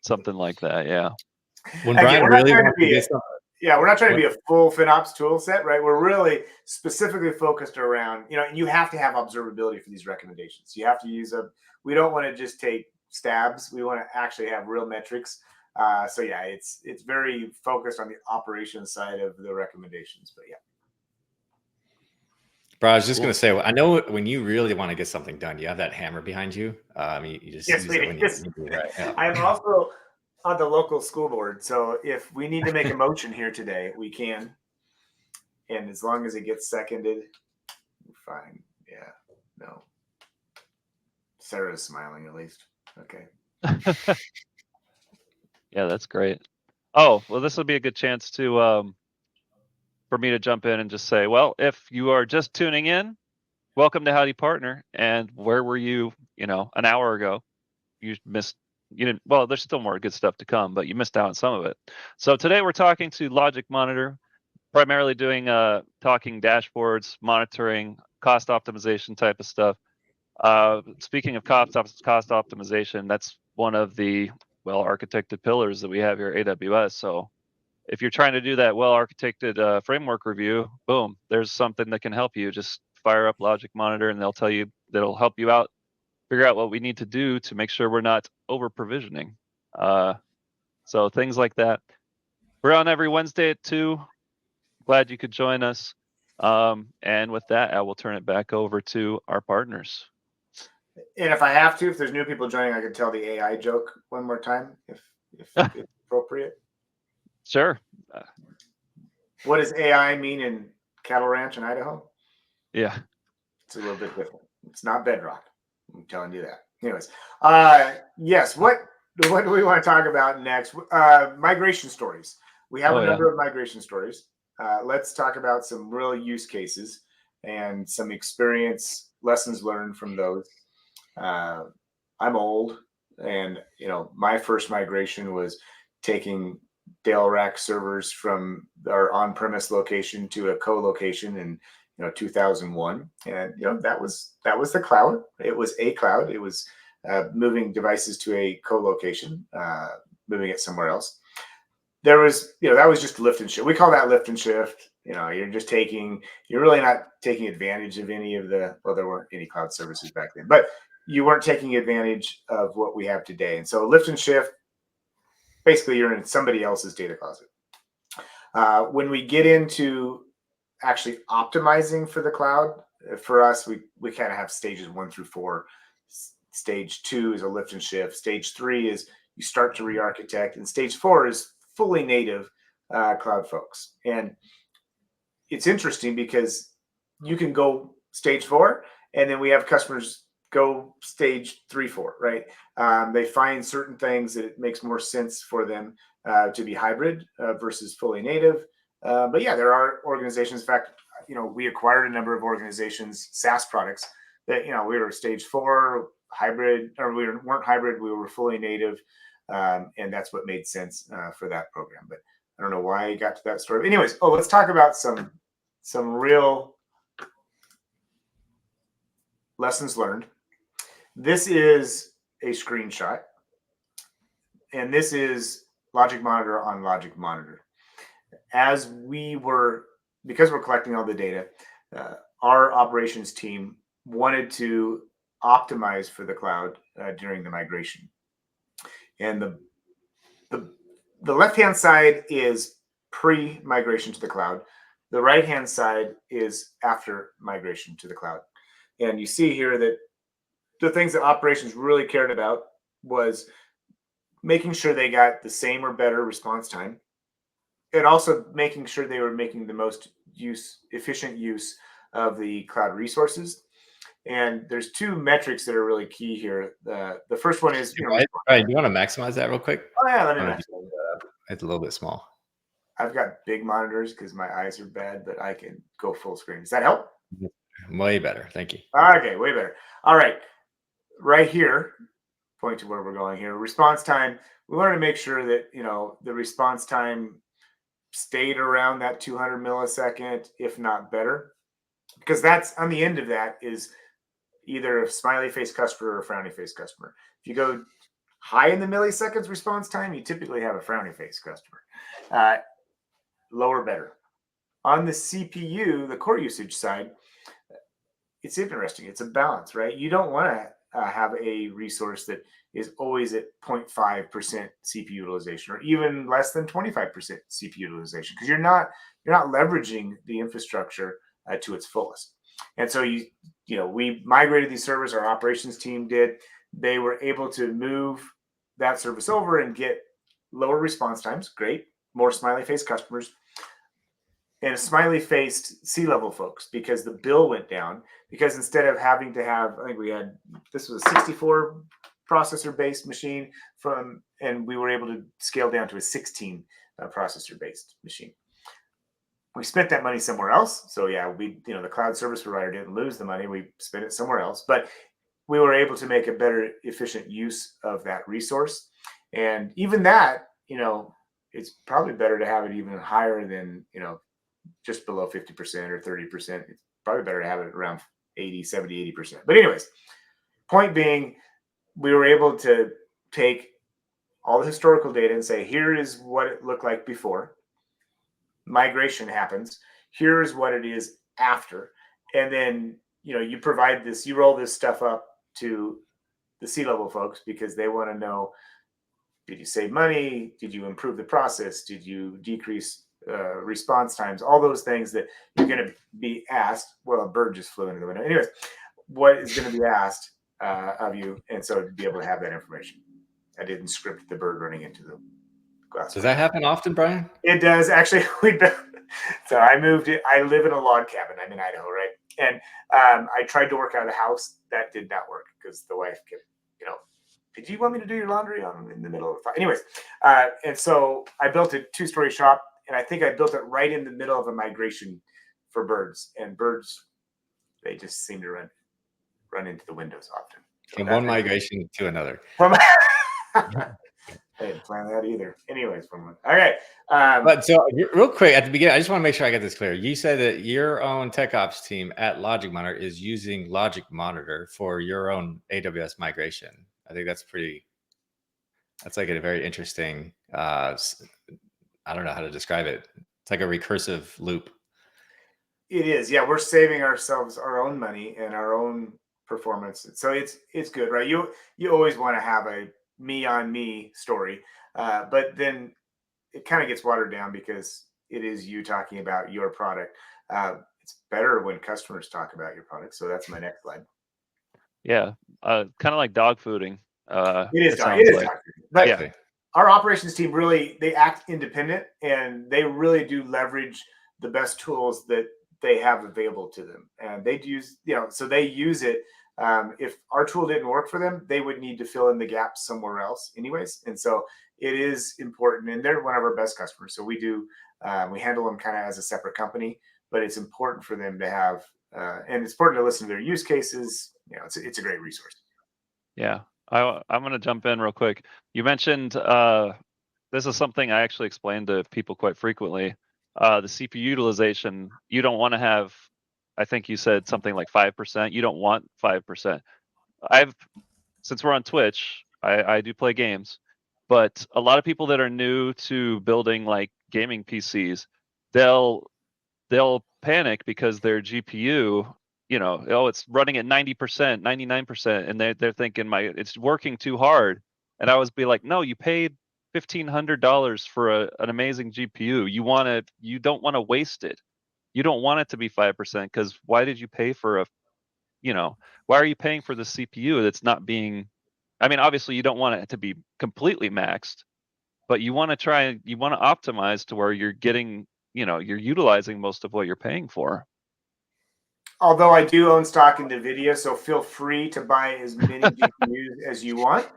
Speaker 1: something like that. Yeah.
Speaker 2: When Bryan really wants to get something.
Speaker 3: Yeah, we're not trying to be a full FinOps tool set, right? We're really specifically focused around, you have to have observability for these recommendations. You have to use we don't want to just take stabs. We want to actually have real metrics. So yeah, it's very focused on the operations side of the recommendations, but yeah.
Speaker 2: Bro, I was just going to say, I know when you really want to get something done, you have that hammer behind you. You just use it when you do that. Yeah.
Speaker 3: I'm also on the local school board, so if we need to make a motion here today, we can. And as long as it gets seconded, fine. Yeah, no. Sarah's smiling at least. Okay.
Speaker 1: Yeah, that's great. Oh, well, this will be a good chance to for me to jump in and just say, well, if you are just tuning in, welcome to Howdy Partner. And where were you, an hour ago? You didn't, well, there's still more good stuff to come, but you missed out on some of it. So today we're talking to LogicMonitor, primarily doing talking dashboards, monitoring, cost optimization type of stuff. Speaking of cost optimization, that's one of the well-architected pillars that we have here at AWS. So if you're trying to do that well-architected framework review, boom, there's something that can help you. Just fire up LogicMonitor and they'll help you out, figure out what we need to do to make sure we're not over-provisioning. So things like that. We're on every Wednesday at 2. Glad you could join us. And with that, I will turn it back over to our partners.
Speaker 3: And if I have to, if there's new people joining, I can tell the AI joke one more time, if it's appropriate.
Speaker 1: Sure.
Speaker 3: What does AI mean in cattle ranch in Idaho?
Speaker 1: Yeah.
Speaker 3: It's a little bit different. It's not bedrock. I'm telling you that. Anyways, yes. What do we want to talk about next? Migration stories. We have a number of migration stories. Let's talk about some real use cases and some experience, lessons learned from those. I'm old, and my first migration was taking Dell rack servers from our on-premise location to a co-location in 2001, and that was the cloud. It was a cloud. It was moving devices to a co-location, moving it somewhere else. There was that was just lift and shift. We call that lift and shift. You're really not taking advantage of any of there weren't any cloud services back then, but you weren't taking advantage of what we have today. And so lift and shift, basically you're in somebody else's data closet. When we get into actually optimizing for the cloud, for us, we kind of have stages 1 through 4. Stage 2 is a lift and shift. Stage 3 is you start to re-architect, and stage 4 is fully native cloud folks. And it's interesting because you can go stage 4, and then we have customers go stage 3, 4, right? They find certain things that it makes more sense for them to be hybrid versus fully native. But yeah, there are organizations. In fact, we acquired a number of organizations, SaaS products that, we were stage 4 hybrid, or we weren't hybrid, we were fully native. And that's what made sense for that program. But I don't know why I got to that story. Anyways, let's talk about some real lessons learned. This is a screenshot, and this is LogicMonitor on LogicMonitor. Because we're collecting all the data, our operations team wanted to optimize for the cloud during the migration. And the left-hand side is pre-migration to the cloud. The right-hand side is after migration to the cloud. And you see here that the things that operations really cared about was making sure they got the same or better response time, and also making sure they were making the most efficient use of the cloud resources. And there's 2 metrics that are really key here. The first one is,
Speaker 2: Right. Do you want to maximize that real quick?
Speaker 3: Oh yeah, let me maximize that up.
Speaker 2: It's a little bit small.
Speaker 3: I've got big monitors because my eyes are bad, but I can go full screen. Does that help?
Speaker 2: Way better. Thank you.
Speaker 3: Okay, way better. All right. Right here, point to where we're going here. Response time. We wanted to make sure that, the response time stayed around that 200 millisecond, if not better, because that's on the end of that is either a smiley face customer or a frowny face customer. If you go high in the milliseconds response time, you typically have a frowny face customer. Lower, better. On the CPU, the core usage side, it's interesting. It's a balance, right? You don't want to have a resource that is always at 0.5% CPU utilization, or even less than 25% CPU utilization, because you're not leveraging the infrastructure to its fullest. And so we migrated these servers. Our operations team did. They were able to move that service over and get lower response times. Great, more smiley face customers, and smiley faced C-level folks, because the bill went down. Because instead of having to have, I think this was a 64 processor based machine and we were able to scale down to a 16 processor based machine. We spent that money somewhere else. So yeah, the cloud service provider didn't lose the money. We spent it somewhere else, but we were able to make a better, efficient use of that resource. And even that, it's probably better to have it even higher than, just below 50% or 30%. It's probably better to have it around 80, 70, 80%. But anyways, point being, we were able to take all the historical data and say, here is what it looked like before migration happens. Here's what it is after. And then, you provide this, you roll this stuff up to the C-level folks, because they want to know, did you save money? Did you improve the process? Did you decrease response times? All those things that you're going to be asked. Well, a bird just flew into the window. Anyways, what is going to be asked of you? And so to be able to have that information. I didn't script the bird running into the glass.
Speaker 2: Does that happen often, Brian?
Speaker 3: It does. Actually, so I moved it. I live in a log cabin. I'm in Idaho, right? And I tried to work out of the house. That did not work because the wife kept, did you want me to do your laundry? I'm in the middle of the fire. Anyways, and so I built a 2-story shop, and I think I built it right in the middle of a migration for birds. And birds, they just seem to run into the windows often. So
Speaker 2: from one migration to another.
Speaker 3: I didn't plan that either. Anyways, okay.
Speaker 2: But so real quick at the beginning, I just want to make sure I get this clear. You said that your own tech ops team at LogicMonitor is using LogicMonitor for your own AWS migration. I think that's like a very interesting, I don't know how to describe it. It's like a recursive loop.
Speaker 3: It is. Yeah. We're saving ourselves our own money and our own performance. So it's good, right? You always want to have a me on me story, but then it kind of gets watered down because it is you talking about your product. It's better when customers talk about your product. So that's my next slide.
Speaker 1: Yeah, kind of like dog fooding.
Speaker 3: It
Speaker 1: sounds
Speaker 3: is
Speaker 1: like.
Speaker 3: dog food. But
Speaker 1: Yeah.
Speaker 3: our operations team really, they act independent, and they really do leverage the best tools that they have available to them. And they use, so they use it. If our tool didn't work for them, they would need to fill in the gaps somewhere else anyways. And so it is important, and they're one of our best customers. So we handle them kind of as a separate company, but it's important for them to have, and it's important to listen to their use cases. It's a great resource.
Speaker 1: Yeah. I'm going to jump in real quick. You mentioned this is something I actually explain to people quite frequently. The CPU utilization, you don't want to have, I think you said something like 5%. You don't want 5%. Since we're on Twitch, I do play games, but a lot of people that are new to building like gaming PCs, they'll panic because their GPU, it's running at 90%, 99%, and they're thinking it's working too hard. And I always be like, no, you paid $1,500 for an amazing GPU. You don't want to waste it. You don't want it to be 5%, because why did you pay for why are you paying for the CPU that's not being, obviously you don't want it to be completely maxed, but you want to optimize to where you're getting, you're utilizing most of what you're paying for.
Speaker 3: Although I do own stock in NVIDIA, so feel free to buy as many GPUs as you want,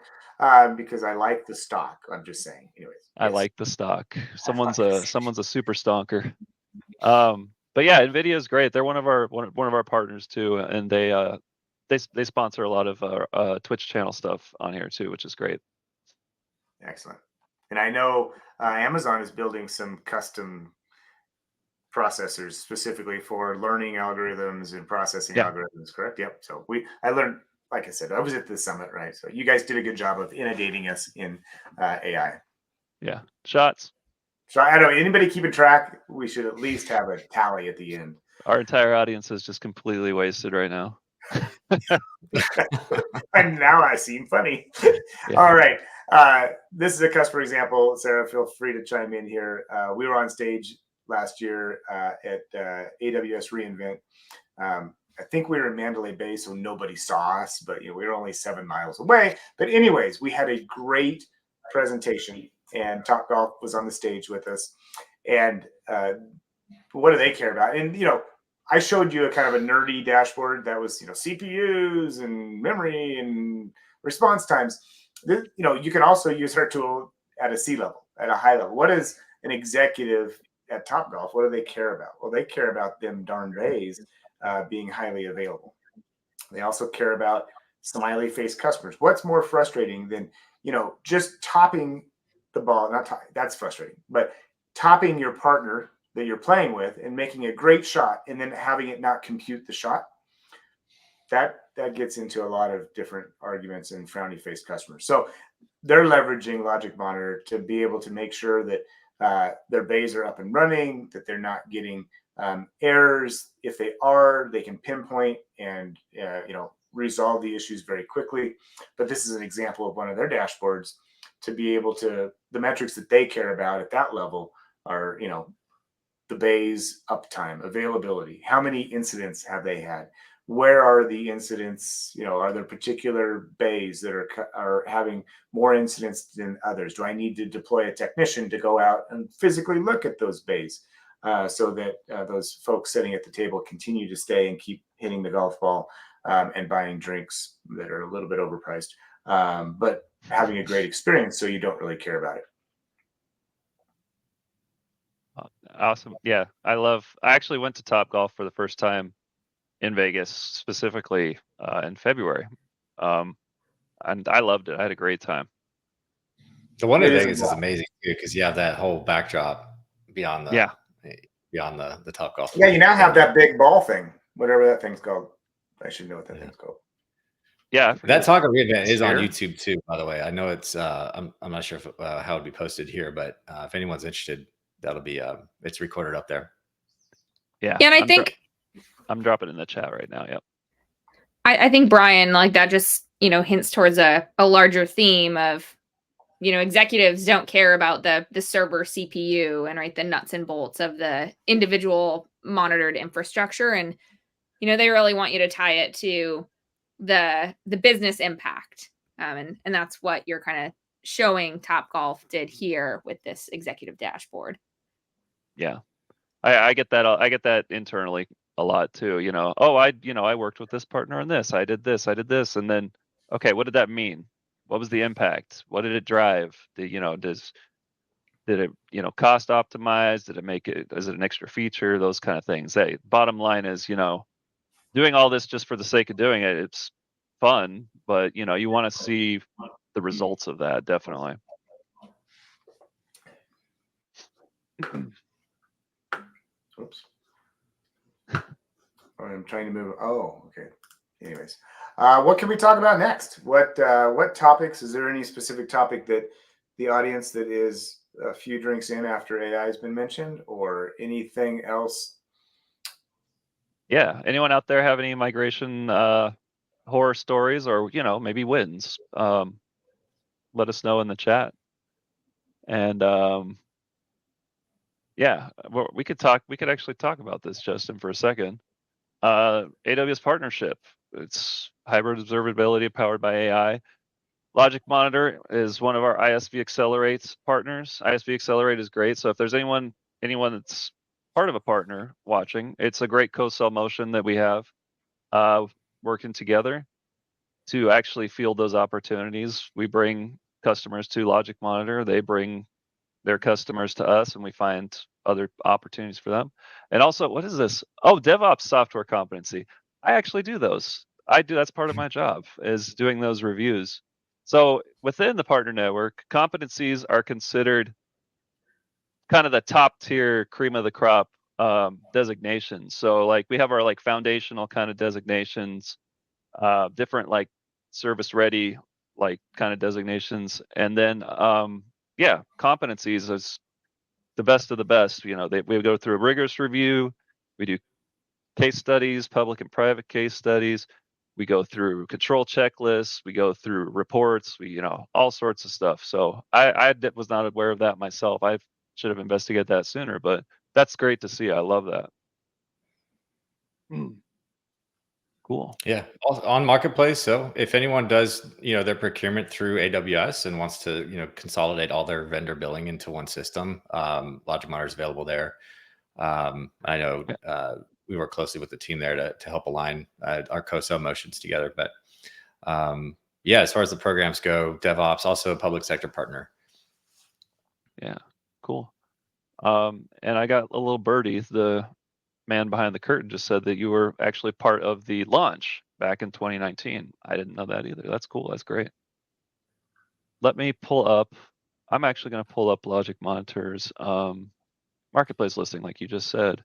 Speaker 3: because I like the stock. I'm just saying. Anyways,
Speaker 1: I like the stock. Someone's a super stonker. But yeah, NVIDIA is great. They're one of our partners too, and they sponsor a lot of our Twitch channel stuff on here too, which is great.
Speaker 3: Excellent. And I know Amazon is building some custom processors specifically for learning algorithms and processing algorithms, correct? Yep. So I learned, like I said, I was at the summit, right? So you guys did a good job of inundating us in AI.
Speaker 1: Yeah. Shots.
Speaker 3: So I don't know, anybody keeping track? We should at least have a tally at the end.
Speaker 1: Our entire audience is just completely wasted right now.
Speaker 3: And now I seem funny. Yeah. All right. This is a customer example. Sarah, feel free to chime in here. We were on stage last year at AWS reInvent. I think we were in Mandalay Bay, so nobody saw us, but we were only 7 miles away. But anyways, we had a great presentation, and Topgolf was on the stage with us. And what do they care about? And I showed you a kind of a nerdy dashboard that was CPUs and memory and response times. You can also use our tool at a C-level, at a high level. What is an executive at Topgolf? What do they care about? Well, they care about them darn bays being highly available. They also care about smiley face customers. What's more frustrating than just topping the ball? That's frustrating, but topping your partner that you're playing with and making a great shot and then having it not compute the shot, that gets into a lot of different arguments and frowny face customers. So they're leveraging LogicMonitor to be able to make sure that their bays are up and running, that they're not getting errors. If they are, they can pinpoint and resolve the issues very quickly. But this is an example of one of their dashboards to be able to, the metrics that they care about at that level are the bay's uptime, availability, how many incidents have they had, where are the incidents, are there particular bays that are having more incidents than others? Do I need to deploy a technician to go out and physically look at those bays so that those folks sitting at the table continue to stay and keep hitting the golf ball and buying drinks that are a little bit overpriced, but having a great experience so you don't really care about it?
Speaker 1: Awesome. Yeah, I actually went to Topgolf for the first time in Vegas, specifically in February, and I loved it. I had a great time.
Speaker 2: The one in Vegas is amazing too, because you have that whole backdrop beyond the Topgolf.
Speaker 3: Yeah, you now have that big ball thing, whatever that thing's called. I should know what that thing's called.
Speaker 1: Yeah,
Speaker 2: that talk of reInvent is on YouTube too, by the way. I know it's I'm not sure if how it'd be posted here, but if anyone's interested, that'll be it's recorded up there.
Speaker 1: Yeah.
Speaker 4: Yeah, and I think
Speaker 1: I'm dropping in the chat right now. Yep.
Speaker 4: I think Bryan, like that just, hints towards a larger theme of, executives don't care about the server CPU and the nuts and bolts of the individual monitored infrastructure. And, they really want you to tie it to the business impact. And that's what you're kind of showing Topgolf did here with this executive dashboard.
Speaker 1: Yeah. I get that. I get that internally a lot too. I worked with this partner on this. I did this. And then, okay, what did that mean? What was the impact? What did it drive? Did it, cost optimize? Did it make it, is it an extra feature? Those kind of things. Hey, bottom line is, doing all this just for the sake of doing it, it's fun, but you want to see the results of that, definitely.
Speaker 3: Oops. I'm trying to move. Oh, okay. Anyways, what can we talk about next? What topics? Is there any specific topic that the audience that is a few drinks in after AI has been mentioned, or anything else?
Speaker 1: Yeah. Anyone out there have any migration horror stories, or maybe wins? Let us know in the chat. And yeah, we could actually talk about this, Justin, for a second. AWS partnership. It's hybrid observability powered by AI. LogicMonitor is one of our ISV Accelerate partners. ISV Accelerate is great. So if there's anyone that's part of a partner watching, it's a great co-sell motion that we have working together to actually field those opportunities. We bring customers to LogicMonitor. They bring their customers to us, and we find other opportunities for them. And also, what is this? Oh, DevOps software competency. I actually do those. That's part of my job, is doing those reviews. So within the partner network, competencies are considered kind of the top tier cream of the crop designations. So like we have our like foundational kind of designations, different like service ready like kind of designations, and then competencies is the best of the best. We go through a rigorous review. We do case studies, public and private case studies. We go through control checklists. We go through reports. All sorts of stuff. So I was not aware of that myself. I should have investigated that sooner, but that's great to see. I love that. Cool.
Speaker 2: Yeah, on Marketplace. So if anyone does, their procurement through AWS and wants to, consolidate all their vendor billing into one system, LogicMonitor is available there. I know we work closely with the team there to help align our co-sell motions together. But as far as the programs go, DevOps, also a public sector partner.
Speaker 1: Yeah, cool. And I got a little birdie, the man behind the curtain, just said that you were actually part of the launch back in 2019. I didn't know that either. That's cool. That's great. Let me pull up. I'm actually going to pull up LogicMonitor's marketplace listing, like you just said,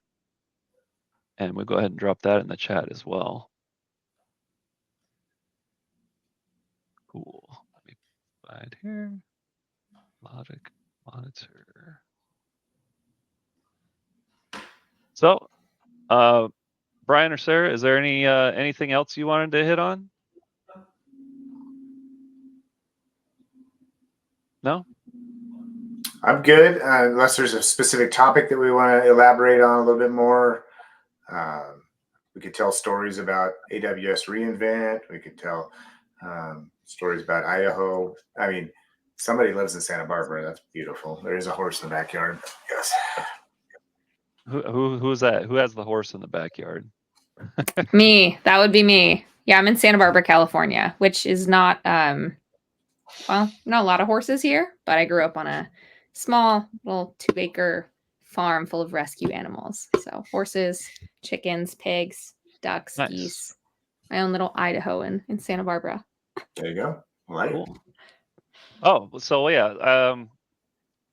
Speaker 1: and we'll go ahead and drop that in the chat as well. Cool. Let me find here. LogicMonitor. So, Bryan or Sarah, is there anything else you wanted to hit on? No?
Speaker 3: I'm good, unless there's a specific topic that we want to elaborate on a little bit more. We could tell stories about AWS reInvent. We could tell stories about Idaho. I mean, somebody lives in Santa Barbara. That's beautiful. There is a horse in the backyard. Yes.
Speaker 1: Who's that? Who has the horse in the backyard?
Speaker 4: Me. That would be me. Yeah, I'm in Santa Barbara, California, which is not not a lot of horses here, but I grew up on a small little 2-acre farm full of rescue animals. So horses, chickens, pigs, ducks,
Speaker 1: Nice.
Speaker 4: geese. My own little Idaho in Santa Barbara.
Speaker 3: There you go.
Speaker 1: Cool. Oh, so yeah,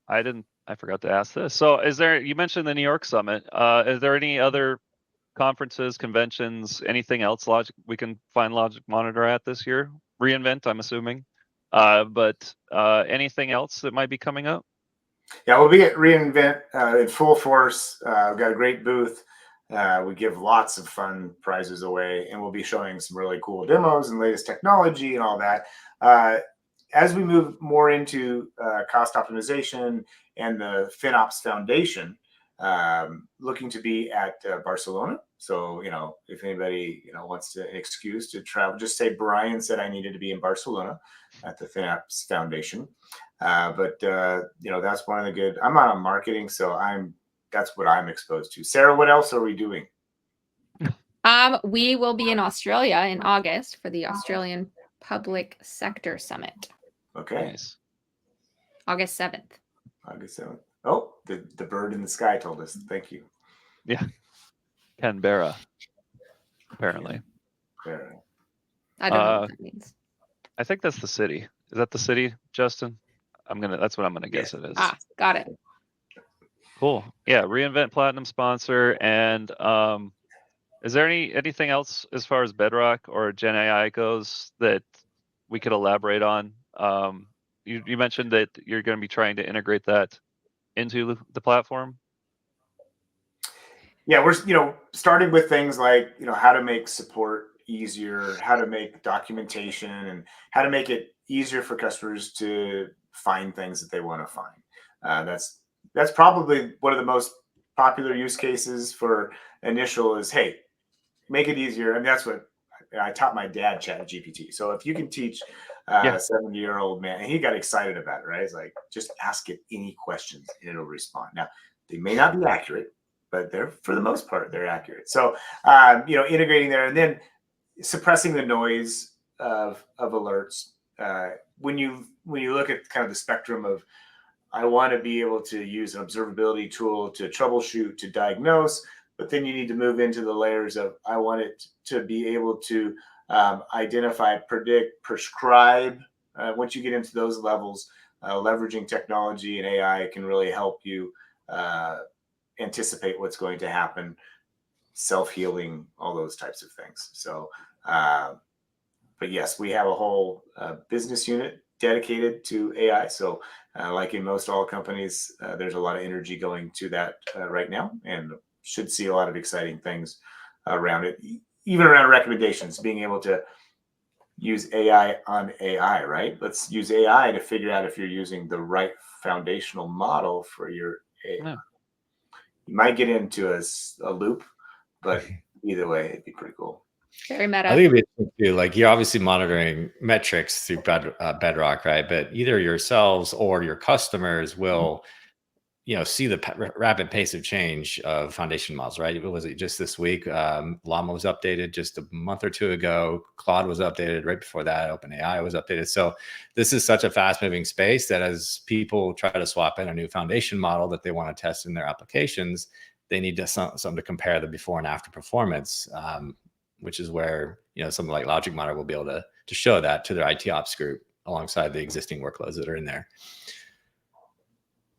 Speaker 1: I forgot to ask this. So you mentioned the New York Summit. Is there any other conferences, conventions, anything else we can find LogicMonitor at this year? reInvent, I'm assuming. But anything else that might be coming up?
Speaker 3: Yeah, we'll be at reInvent in full force. We've got a great booth. We give lots of fun prizes away, and we'll be showing some really cool demos and latest technology and all that. As we move more into cost optimization and the FinOps Foundation, looking to be at Barcelona. So, if anybody, wants an excuse to travel, just say Bryan said I needed to be in Barcelona at the FinOps Foundation. But that's one of the good. I'm not on marketing, so that's what I'm exposed to. Sarah, what else are we doing?
Speaker 4: We will be in Australia in August for the Australian Public Sector Summit.
Speaker 3: Okay.
Speaker 1: Nice.
Speaker 4: August 7th.
Speaker 3: August 7th. Oh, the bird in the sky told us. Thank you.
Speaker 1: Yeah. Canberra, apparently.
Speaker 3: Canberra.
Speaker 4: I don't know what that means.
Speaker 1: I think that's the city. Is that the city, Justin? That's what I'm gonna guess it is.
Speaker 4: Got it.
Speaker 1: Cool. Yeah, reInvent Platinum sponsor. And is there anything else as far as Bedrock or Gen AI goes that we could elaborate on? You mentioned that you're going to be trying to integrate that into the platform.
Speaker 3: Yeah, we're starting with things like how to make support easier, how to make documentation, and how to make it easier for customers to find things that they want to find. That's probably one of the most popular use cases for initial is, hey, make it easier. I mean, that's what I taught my dad ChatGPT. So if you can teach a 70-year-old man, and he got excited about it, right? It's like, just ask it any questions and it'll respond. Now, they may not be accurate, but for the most part, they're accurate. So, integrating there and then suppressing the noise of alerts. When you look at kind of the spectrum of, I want to be able to use an observability tool to troubleshoot, to diagnose, but then you need to move into the layers of, I want it to be able to identify, predict, prescribe. Once you get into those levels, leveraging technology and AI can really help you anticipate what's going to happen, self-healing, all those types of things. So, but yes, we have a whole business unit dedicated to AI. So like in most all companies, there's a lot of energy going to that right now, and should see a lot of exciting things around it, even around recommendations, being able to use AI on AI, right? Let's use AI to figure out if you're using the right foundational model for your AI.
Speaker 1: Yeah.
Speaker 3: You might get into a loop, but either way, it'd be pretty cool.
Speaker 4: Very meta.
Speaker 2: I think it'd be interesting too. Like, you're obviously monitoring metrics through Bedrock, right? But either yourselves or your customers will, see the rapid pace of change of foundation models, right? Was it just this week? Llama was updated just a month or two ago. Claude was updated right before that. OpenAI was updated. So this is such a fast-moving space that as people try to swap in a new foundation model that they want to test in their applications, they need something to compare the before and after performance. Which is where something like LogicMonitor will be able to show that to their IT ops group alongside the existing workloads that are in there.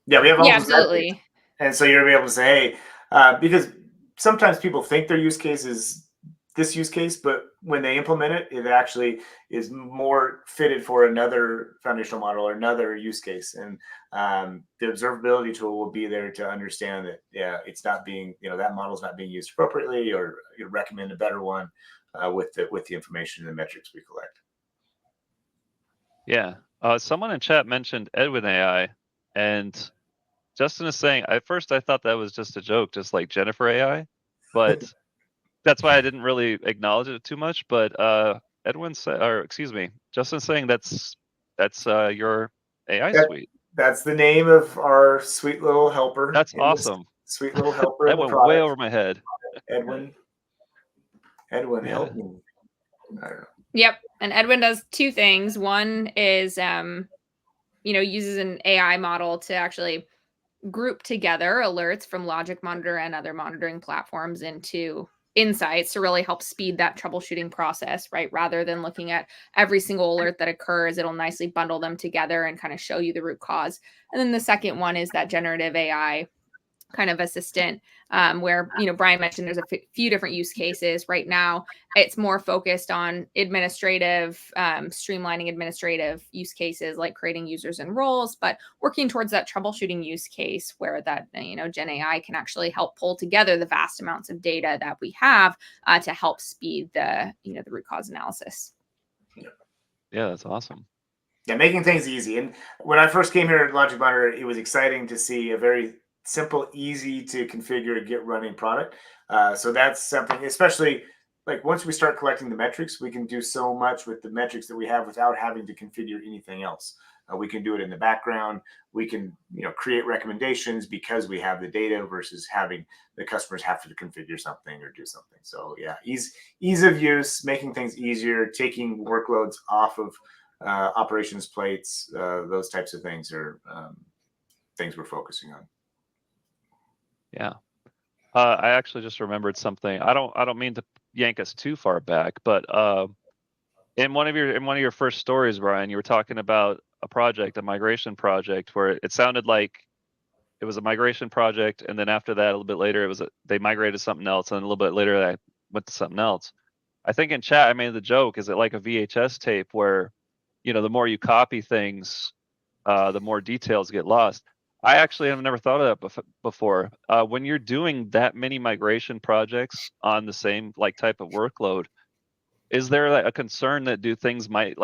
Speaker 3: Yeah, we have
Speaker 4: absolutely.
Speaker 3: And so you're able to say, hey, because sometimes people think their use case is this use case, but when they implement it, it actually is more fitted for another foundational model or another use case. And the observability tool will be there to understand that, it's not being, that model is not being used appropriately, or you recommend a better one with the information and the metrics we collect.
Speaker 1: Yeah. Someone in chat mentioned Edwin AI, and Justin is saying, at first I thought that was just a joke, just like Jennifer AI, but that's why I didn't really acknowledge it too much. But Justin's saying that's your AI suite.
Speaker 3: That's the name of our sweet little helper.
Speaker 1: That's awesome.
Speaker 3: Sweet little helper.
Speaker 1: That went way over my head.
Speaker 3: Edwin, help me. I don't know.
Speaker 4: Yep. And Edwin does two things. One is, uses an AI model to actually group together alerts from LogicMonitor and other monitoring platforms into insights to really help speed that troubleshooting process, right? Rather than looking at every single alert that occurs, it'll nicely bundle them together and kind of show you the root cause. And then the second one is that generative AI kind of assistant, where, Bryan mentioned there's a few different use cases. Right now, it's more focused on administrative, streamlining administrative use cases like creating users and roles, but working towards that troubleshooting use case where that, Gen AI can actually help pull together the vast amounts of data that we have to help speed the root cause analysis.
Speaker 1: Yeah, that's awesome.
Speaker 3: Yeah, making things easy. And when I first came here at LogicMonitor, it was exciting to see a very simple, easy to configure, get running product. So that's something, especially like once we start collecting the metrics, we can do so much with the metrics that we have without having to configure anything else. We can do it in the background. We can, create recommendations because we have the data versus having the customers have to configure something or do something. So yeah, ease of use, making things easier, taking workloads off of operations plates, those types of things are things we're focusing on.
Speaker 1: Yeah. I actually just remembered something. I don't mean to yank us too far back, but in one of your first stories, Bryan, you were talking about a migration project, where it sounded like it was a migration project, and then after that, a little bit later, they migrated something else, and a little bit later, they went to something else. I think in chat, I made the joke: is it like a VHS tape where, the more you copy things, the more details get lost? I actually have never thought of that before. When you're doing that many migration projects on the same type of workload, is there a concern that things might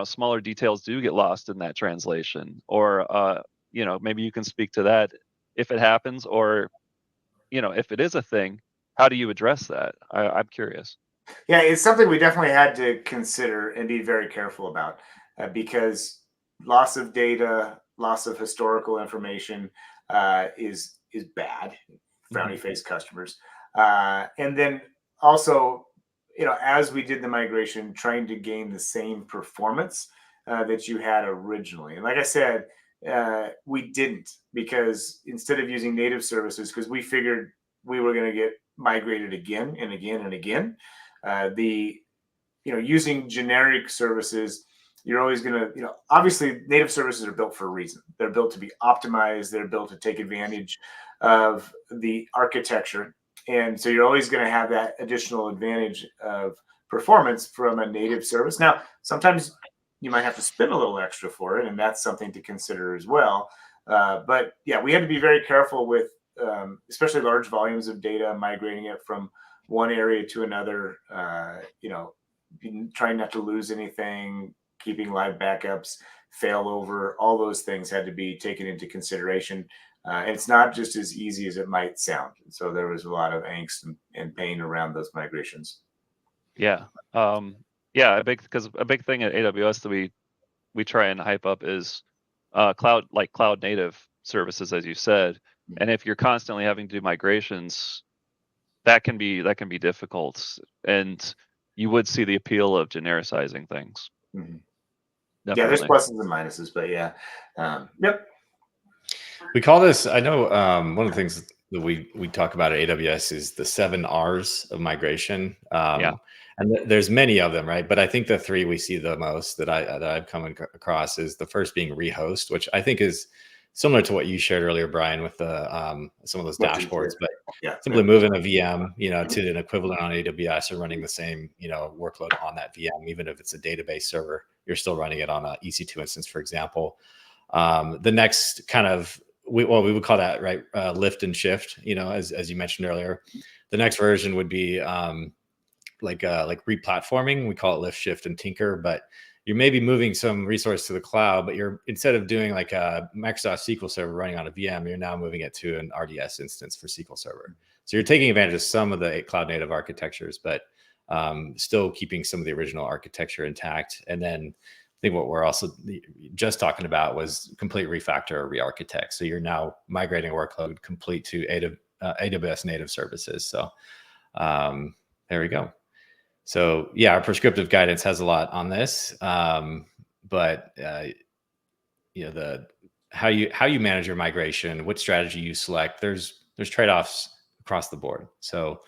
Speaker 1: smaller details do get lost in that translation? Or maybe you can speak to that if it happens, or if it is a thing, how do you address that? I'm curious.
Speaker 3: Yeah, it's something we definitely had to consider and be very careful about because loss of data, loss of historical information is bad. Frowny face customers, and then also, as we did the migration, trying to gain the same performance that you had originally. And like I said, we didn't, because instead of using native services, because we figured we were going to get migrated again and again and again. Using generic services, you're always going to, obviously native services are built for a reason. They're built to be optimized. They're built to take advantage of the architecture. And so you're always going to have that additional advantage of performance from a native service. Now, sometimes you might have to spend a little extra for it, and that's something to consider as well. But yeah, we had to be very careful with, especially large volumes of data, migrating it from one area to another, trying not to lose anything, keeping live backups, failover, all those things had to be taken into consideration. And it's not just as easy as it might sound. So there was a lot of angst and pain around those migrations.
Speaker 1: Yeah. Yeah, a big thing at AWS that we try and hype up is cloud native services, as you said. And if you're constantly having to do migrations, that can be difficult, and you would see the appeal of genericizing things.
Speaker 3: Mm-hmm. Yeah, there's pluses and minuses, but yeah. Yep.
Speaker 2: We call this, I know one of the things that we talk about at AWS is the 7 R's of migration.
Speaker 1: Yeah.
Speaker 2: And there's many of them, right? But I think the 3 we see the most that I've come across is the first being rehost, which I think is similar to what you shared earlier, Bryan, with the some of those dashboards. But simply moving a VM, to an equivalent on AWS, or running the same, workload on that VM, even if it's a database server, you're still running it on an EC2 instance, for example. The next kind of we would call that, right, lift and shift. As you mentioned earlier, the next version would be like replatforming. We call it lift, shift, and tinker. But you may be moving some resource to the cloud, but you're, instead of doing like a Microsoft SQL Server running on a VM, you're now moving it to an RDS instance for SQL Server. So you're taking advantage of some of the cloud native architectures, but still keeping some of the original architecture intact. And then I think what we're also just talking about was complete refactor or re-architect. So you're now migrating a workload complete to AWS native services. So there we go. So yeah, our prescriptive guidance has a lot on this, but how you manage your migration, what strategy you select, there's trade-offs across the board. So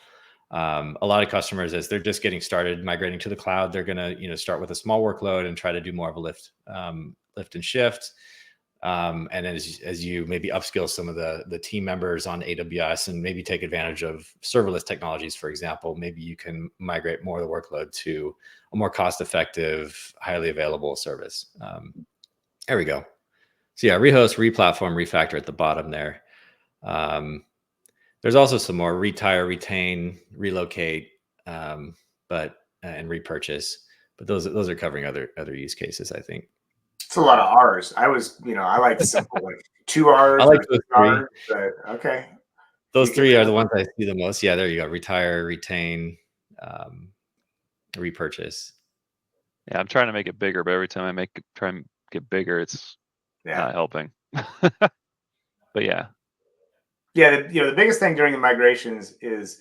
Speaker 2: a lot of customers, as they're just getting started migrating to the cloud, they're going to start with a small workload and try to do more of a lift and shift. And as you maybe upskill some of the team members on AWS and maybe take advantage of serverless technologies, for example, maybe you can migrate more of the workload to a more cost-effective, highly available service. There we go. So yeah, rehost, replatform, refactor at the bottom there. There's also some more: retire, retain, relocate, and repurchase. But those are covering other use cases, I think.
Speaker 3: It's a lot of R's. I like simple, like 2 R's
Speaker 2: I like
Speaker 3: or
Speaker 2: those
Speaker 3: 3
Speaker 2: three.
Speaker 3: R's, but okay.
Speaker 2: Those
Speaker 3: You can
Speaker 2: three are
Speaker 3: have
Speaker 2: the ones I see the most. Yeah, there you go. Retire, retain, repurchase.
Speaker 1: Yeah, I'm trying to make it bigger, but every time I try and get bigger, it's not helping. But yeah.
Speaker 3: Yeah, the biggest thing during the migrations is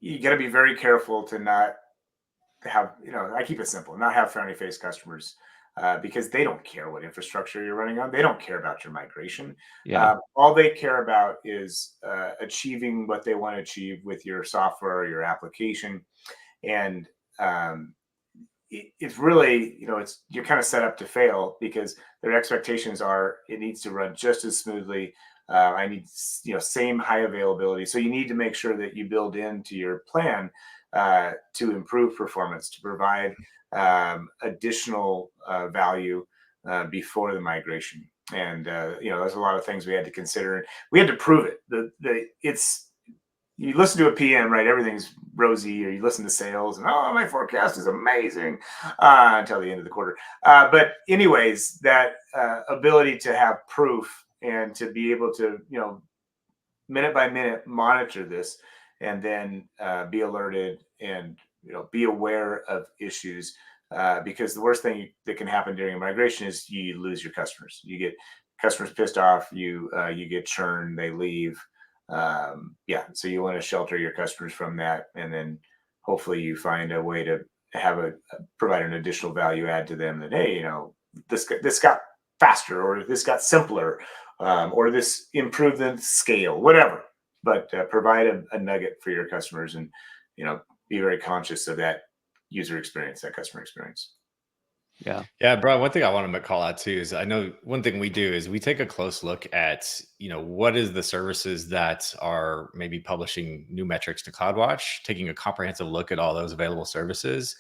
Speaker 3: you got to be very careful to not have, I keep it simple, not have frowny face customers, because they don't care what infrastructure you're running on. They don't care about your migration.
Speaker 1: Yeah.
Speaker 3: All they care about is achieving what they want to achieve with your software or your application. And it's really, you're kind of set up to fail because their expectations are it needs to run just as smoothly. I need, same high availability. So you need to make sure that you build into your plan to improve performance, to provide additional value before the migration. And there's a lot of things we had to consider. We had to prove it. You listen to a PM, right? Everything's rosy, or you listen to sales, and my forecast is amazing until the end of the quarter. But anyways, that ability to have proof and to be able to, minute by minute monitor this, and then be alerted and be aware of issues, because the worst thing that can happen during a migration is you lose your customers. You get customers pissed off. You get churn. They leave. So you want to shelter your customers from that, and then hopefully you find a way to provide an additional value add to them that, hey, this got faster, or this got simpler, or this improved the scale, whatever. But provide a nugget for your customers, and be very conscious of that user experience, that customer experience.
Speaker 2: Yeah, Brian, one thing I want to call out too is I know one thing we do is we take a close look at, what is the services that are maybe publishing new metrics to CloudWatch, taking a comprehensive look at all those available services,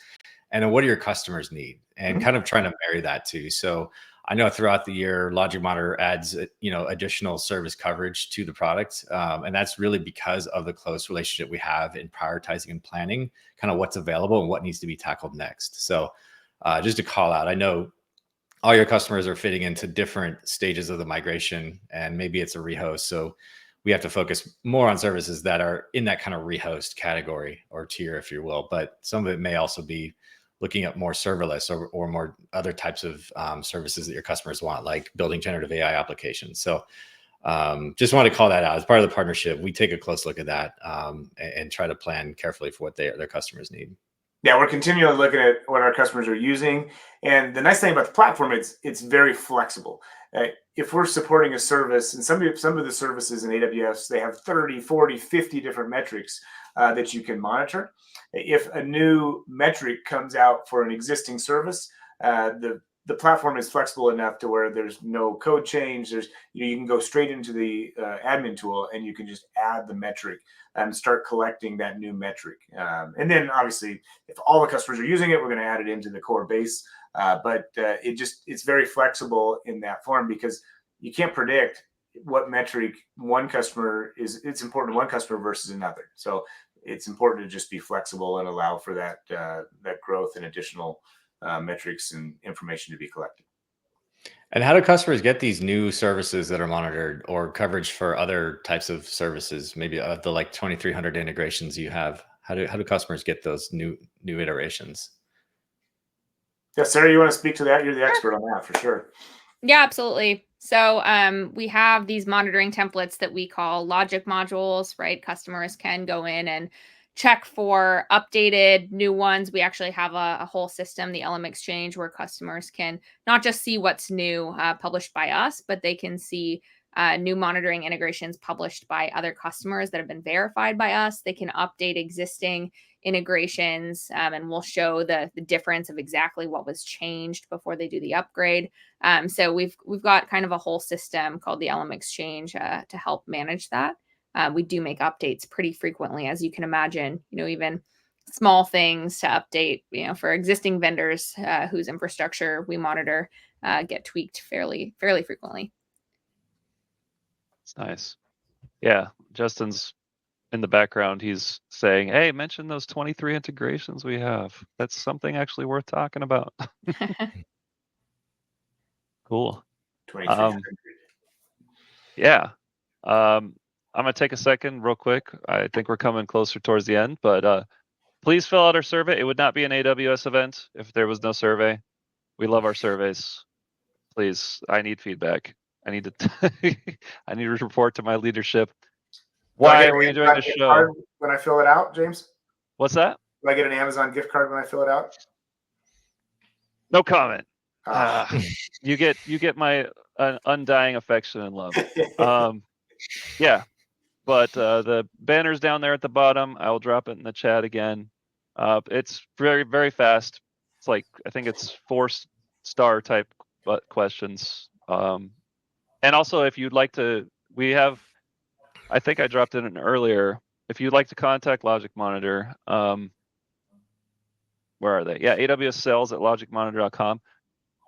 Speaker 2: and then what do your customers need, and kind of trying to marry that too. So I know throughout the year, LogicMonitor adds, additional service coverage to the product. And that's really because of the close relationship we have in prioritizing and planning kind of what's available and what needs to be tackled next. So just to call out, I know all your customers are fitting into different stages of the migration, and maybe it's a rehost. So we have to focus more on services that are in that kind of rehost category or tier, if you will. But some of it may also be looking at more serverless or more other types of services that your customers want, like building generative AI applications. So just want to call that out. As part of the partnership, we take a close look at that and try to plan carefully for what their customers need.
Speaker 3: Yeah, we're continually looking at what our customers are using. And the nice thing about the platform, it's very flexible. If we're supporting a service, and some of the services in AWS, they have 30, 40, 50 different metrics that you can monitor. If a new metric comes out for an existing service, the platform is flexible enough to where there's no code change. You can go straight into the admin tool, and you can just add the metric and start collecting that new metric. And then obviously, if all the customers are using it, we're going to add it into the core base. But it's very flexible in that form, because you can't predict what metric one customer is. It's important to one customer versus another. So it's important to just be flexible and allow for that growth and additional metrics and information to be collected.
Speaker 2: And how do customers get these new services that are monitored, or coverage for other types of services? Maybe of the 2,300 integrations you have, how do customers get those new iterations?
Speaker 3: Yeah, Sarah, you want to speak to that? You're the expert on that for sure.
Speaker 4: Yeah, absolutely. So we have these monitoring templates that we call logic modules, right? Customers can go in and check for updated new ones. We actually have a whole system, the LM Exchange, where customers can not just see what's new published by us, but they can see new monitoring integrations published by other customers that have been verified by us. They can update existing integrations, and we'll show the difference of exactly what was changed before they do the upgrade. So we've got kind of a whole system called the LM Exchange to help manage that. We do make updates pretty frequently, as you can imagine. Even small things to update, for existing vendors whose infrastructure we monitor get tweaked fairly frequently.
Speaker 1: It's nice. Yeah, Justin's in the background. He's saying, "Hey, mention those 23 integrations we have. That's something actually worth talking about." Cool.
Speaker 3: 2300.
Speaker 1: Yeah. I'm gonna take a second real quick. I think we're coming closer towards the end, but please fill out our survey. It would not be an AWS event if there was no survey. We love our surveys. Please, I need feedback. I need to I need to report to my leadership.
Speaker 3: Do I
Speaker 1: Why
Speaker 3: get
Speaker 1: are we
Speaker 3: an
Speaker 1: doing
Speaker 3: Amazon
Speaker 1: this
Speaker 3: gift
Speaker 1: show?
Speaker 3: card when I fill it out, James?
Speaker 1: What's that?
Speaker 3: Do I get an Amazon gift card when I fill it out?
Speaker 1: No comment.
Speaker 3: Ah.
Speaker 1: You get my undying affection and love. Yeah, but the banner's down there at the bottom. I will drop it in the chat again. It's very, very fast. It's like, I think it's 4-star type questions. And also, if you'd like to, I think I dropped it in earlier. If you'd like to contact LogicMonitor, where are they? Yeah, AWS sales at logicmonitor.com.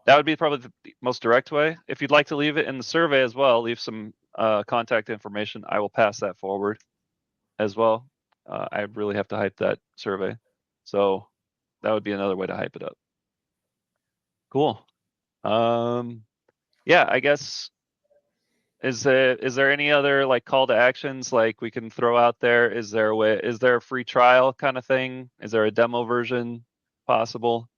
Speaker 1: That would be probably the most direct way. If you'd like to leave it in the survey as well, leave some contact information. I will pass that forward as well. I really have to hype that survey. So that would be another way to hype it up. Cool. Yeah, I guess, is there any other like call to actions like we can throw out there? Is there a free trial kind of thing? Is there a demo version possible?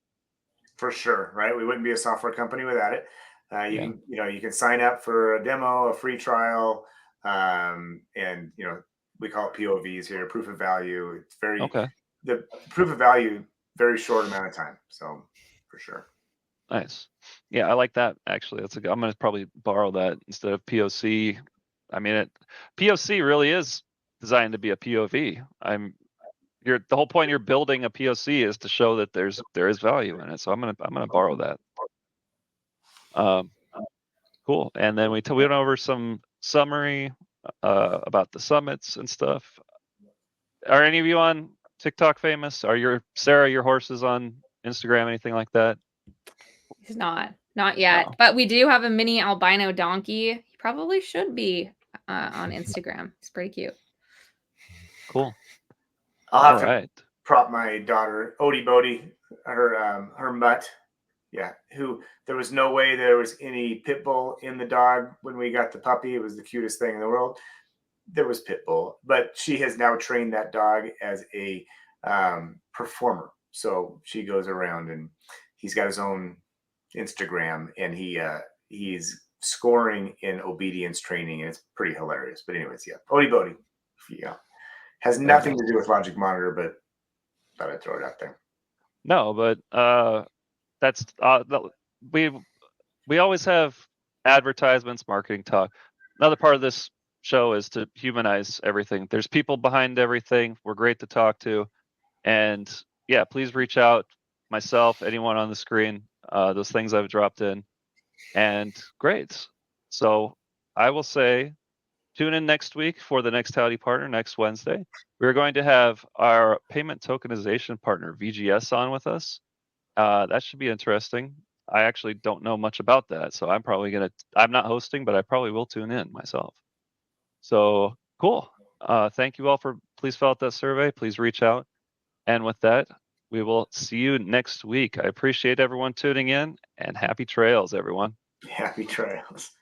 Speaker 3: For sure, right? We wouldn't be a software company without it. You can sign up for a demo, a free trial, and we call it POVs here, proof of value. It's
Speaker 1: Okay.
Speaker 3: the proof of value, very short amount of time. So for sure.
Speaker 1: Nice. Yeah, I like that actually. I'm gonna probably borrow that instead of POC. I mean, POC really is designed to be a POV. The whole point you're building a POC is to show that there is value in it. So I'm gonna borrow that. Cool. And then we went over some summary about the summits and stuff. Are any of you on TikTok famous? Sarah, your horse is on Instagram, anything like that?
Speaker 4: He's not yet,
Speaker 1: No.
Speaker 4: but we do have a mini albino donkey. He probably should be on Instagram. It's pretty cute.
Speaker 1: Cool.
Speaker 3: I'll have to prop my daughter, Odie Bodie, her mutt. Yeah, who there was no way there was any pit bull in the dog when we got the puppy. It was the cutest thing in the world. There was pit bull, but she has now trained that dog as a performer. So she goes around and he's got his own Instagram, and he's scoring in obedience training, and it's pretty hilarious. But anyways, yeah, Odie Bodie, yeah, has nothing to do with LogicMonitor, but thought I'd throw it out there.
Speaker 1: No, but that's we always have advertisements, marketing talk. Another part of this show is to humanize everything. There's people behind everything. We're great to talk to, and yeah, please reach out. Myself, anyone on the screen, those things I've dropped in, and great. So I will say, tune in next week for the next Howdy partner next Wednesday. We're going to have our payment tokenization partner VGS on with us. That should be interesting. I actually don't know much about that, so I'm not hosting, but I probably will tune in myself. So cool. Thank you all please fill out that survey. Please reach out. And with that, we will see you next week. I appreciate everyone tuning in, and happy trails, everyone.
Speaker 3: Happy trails.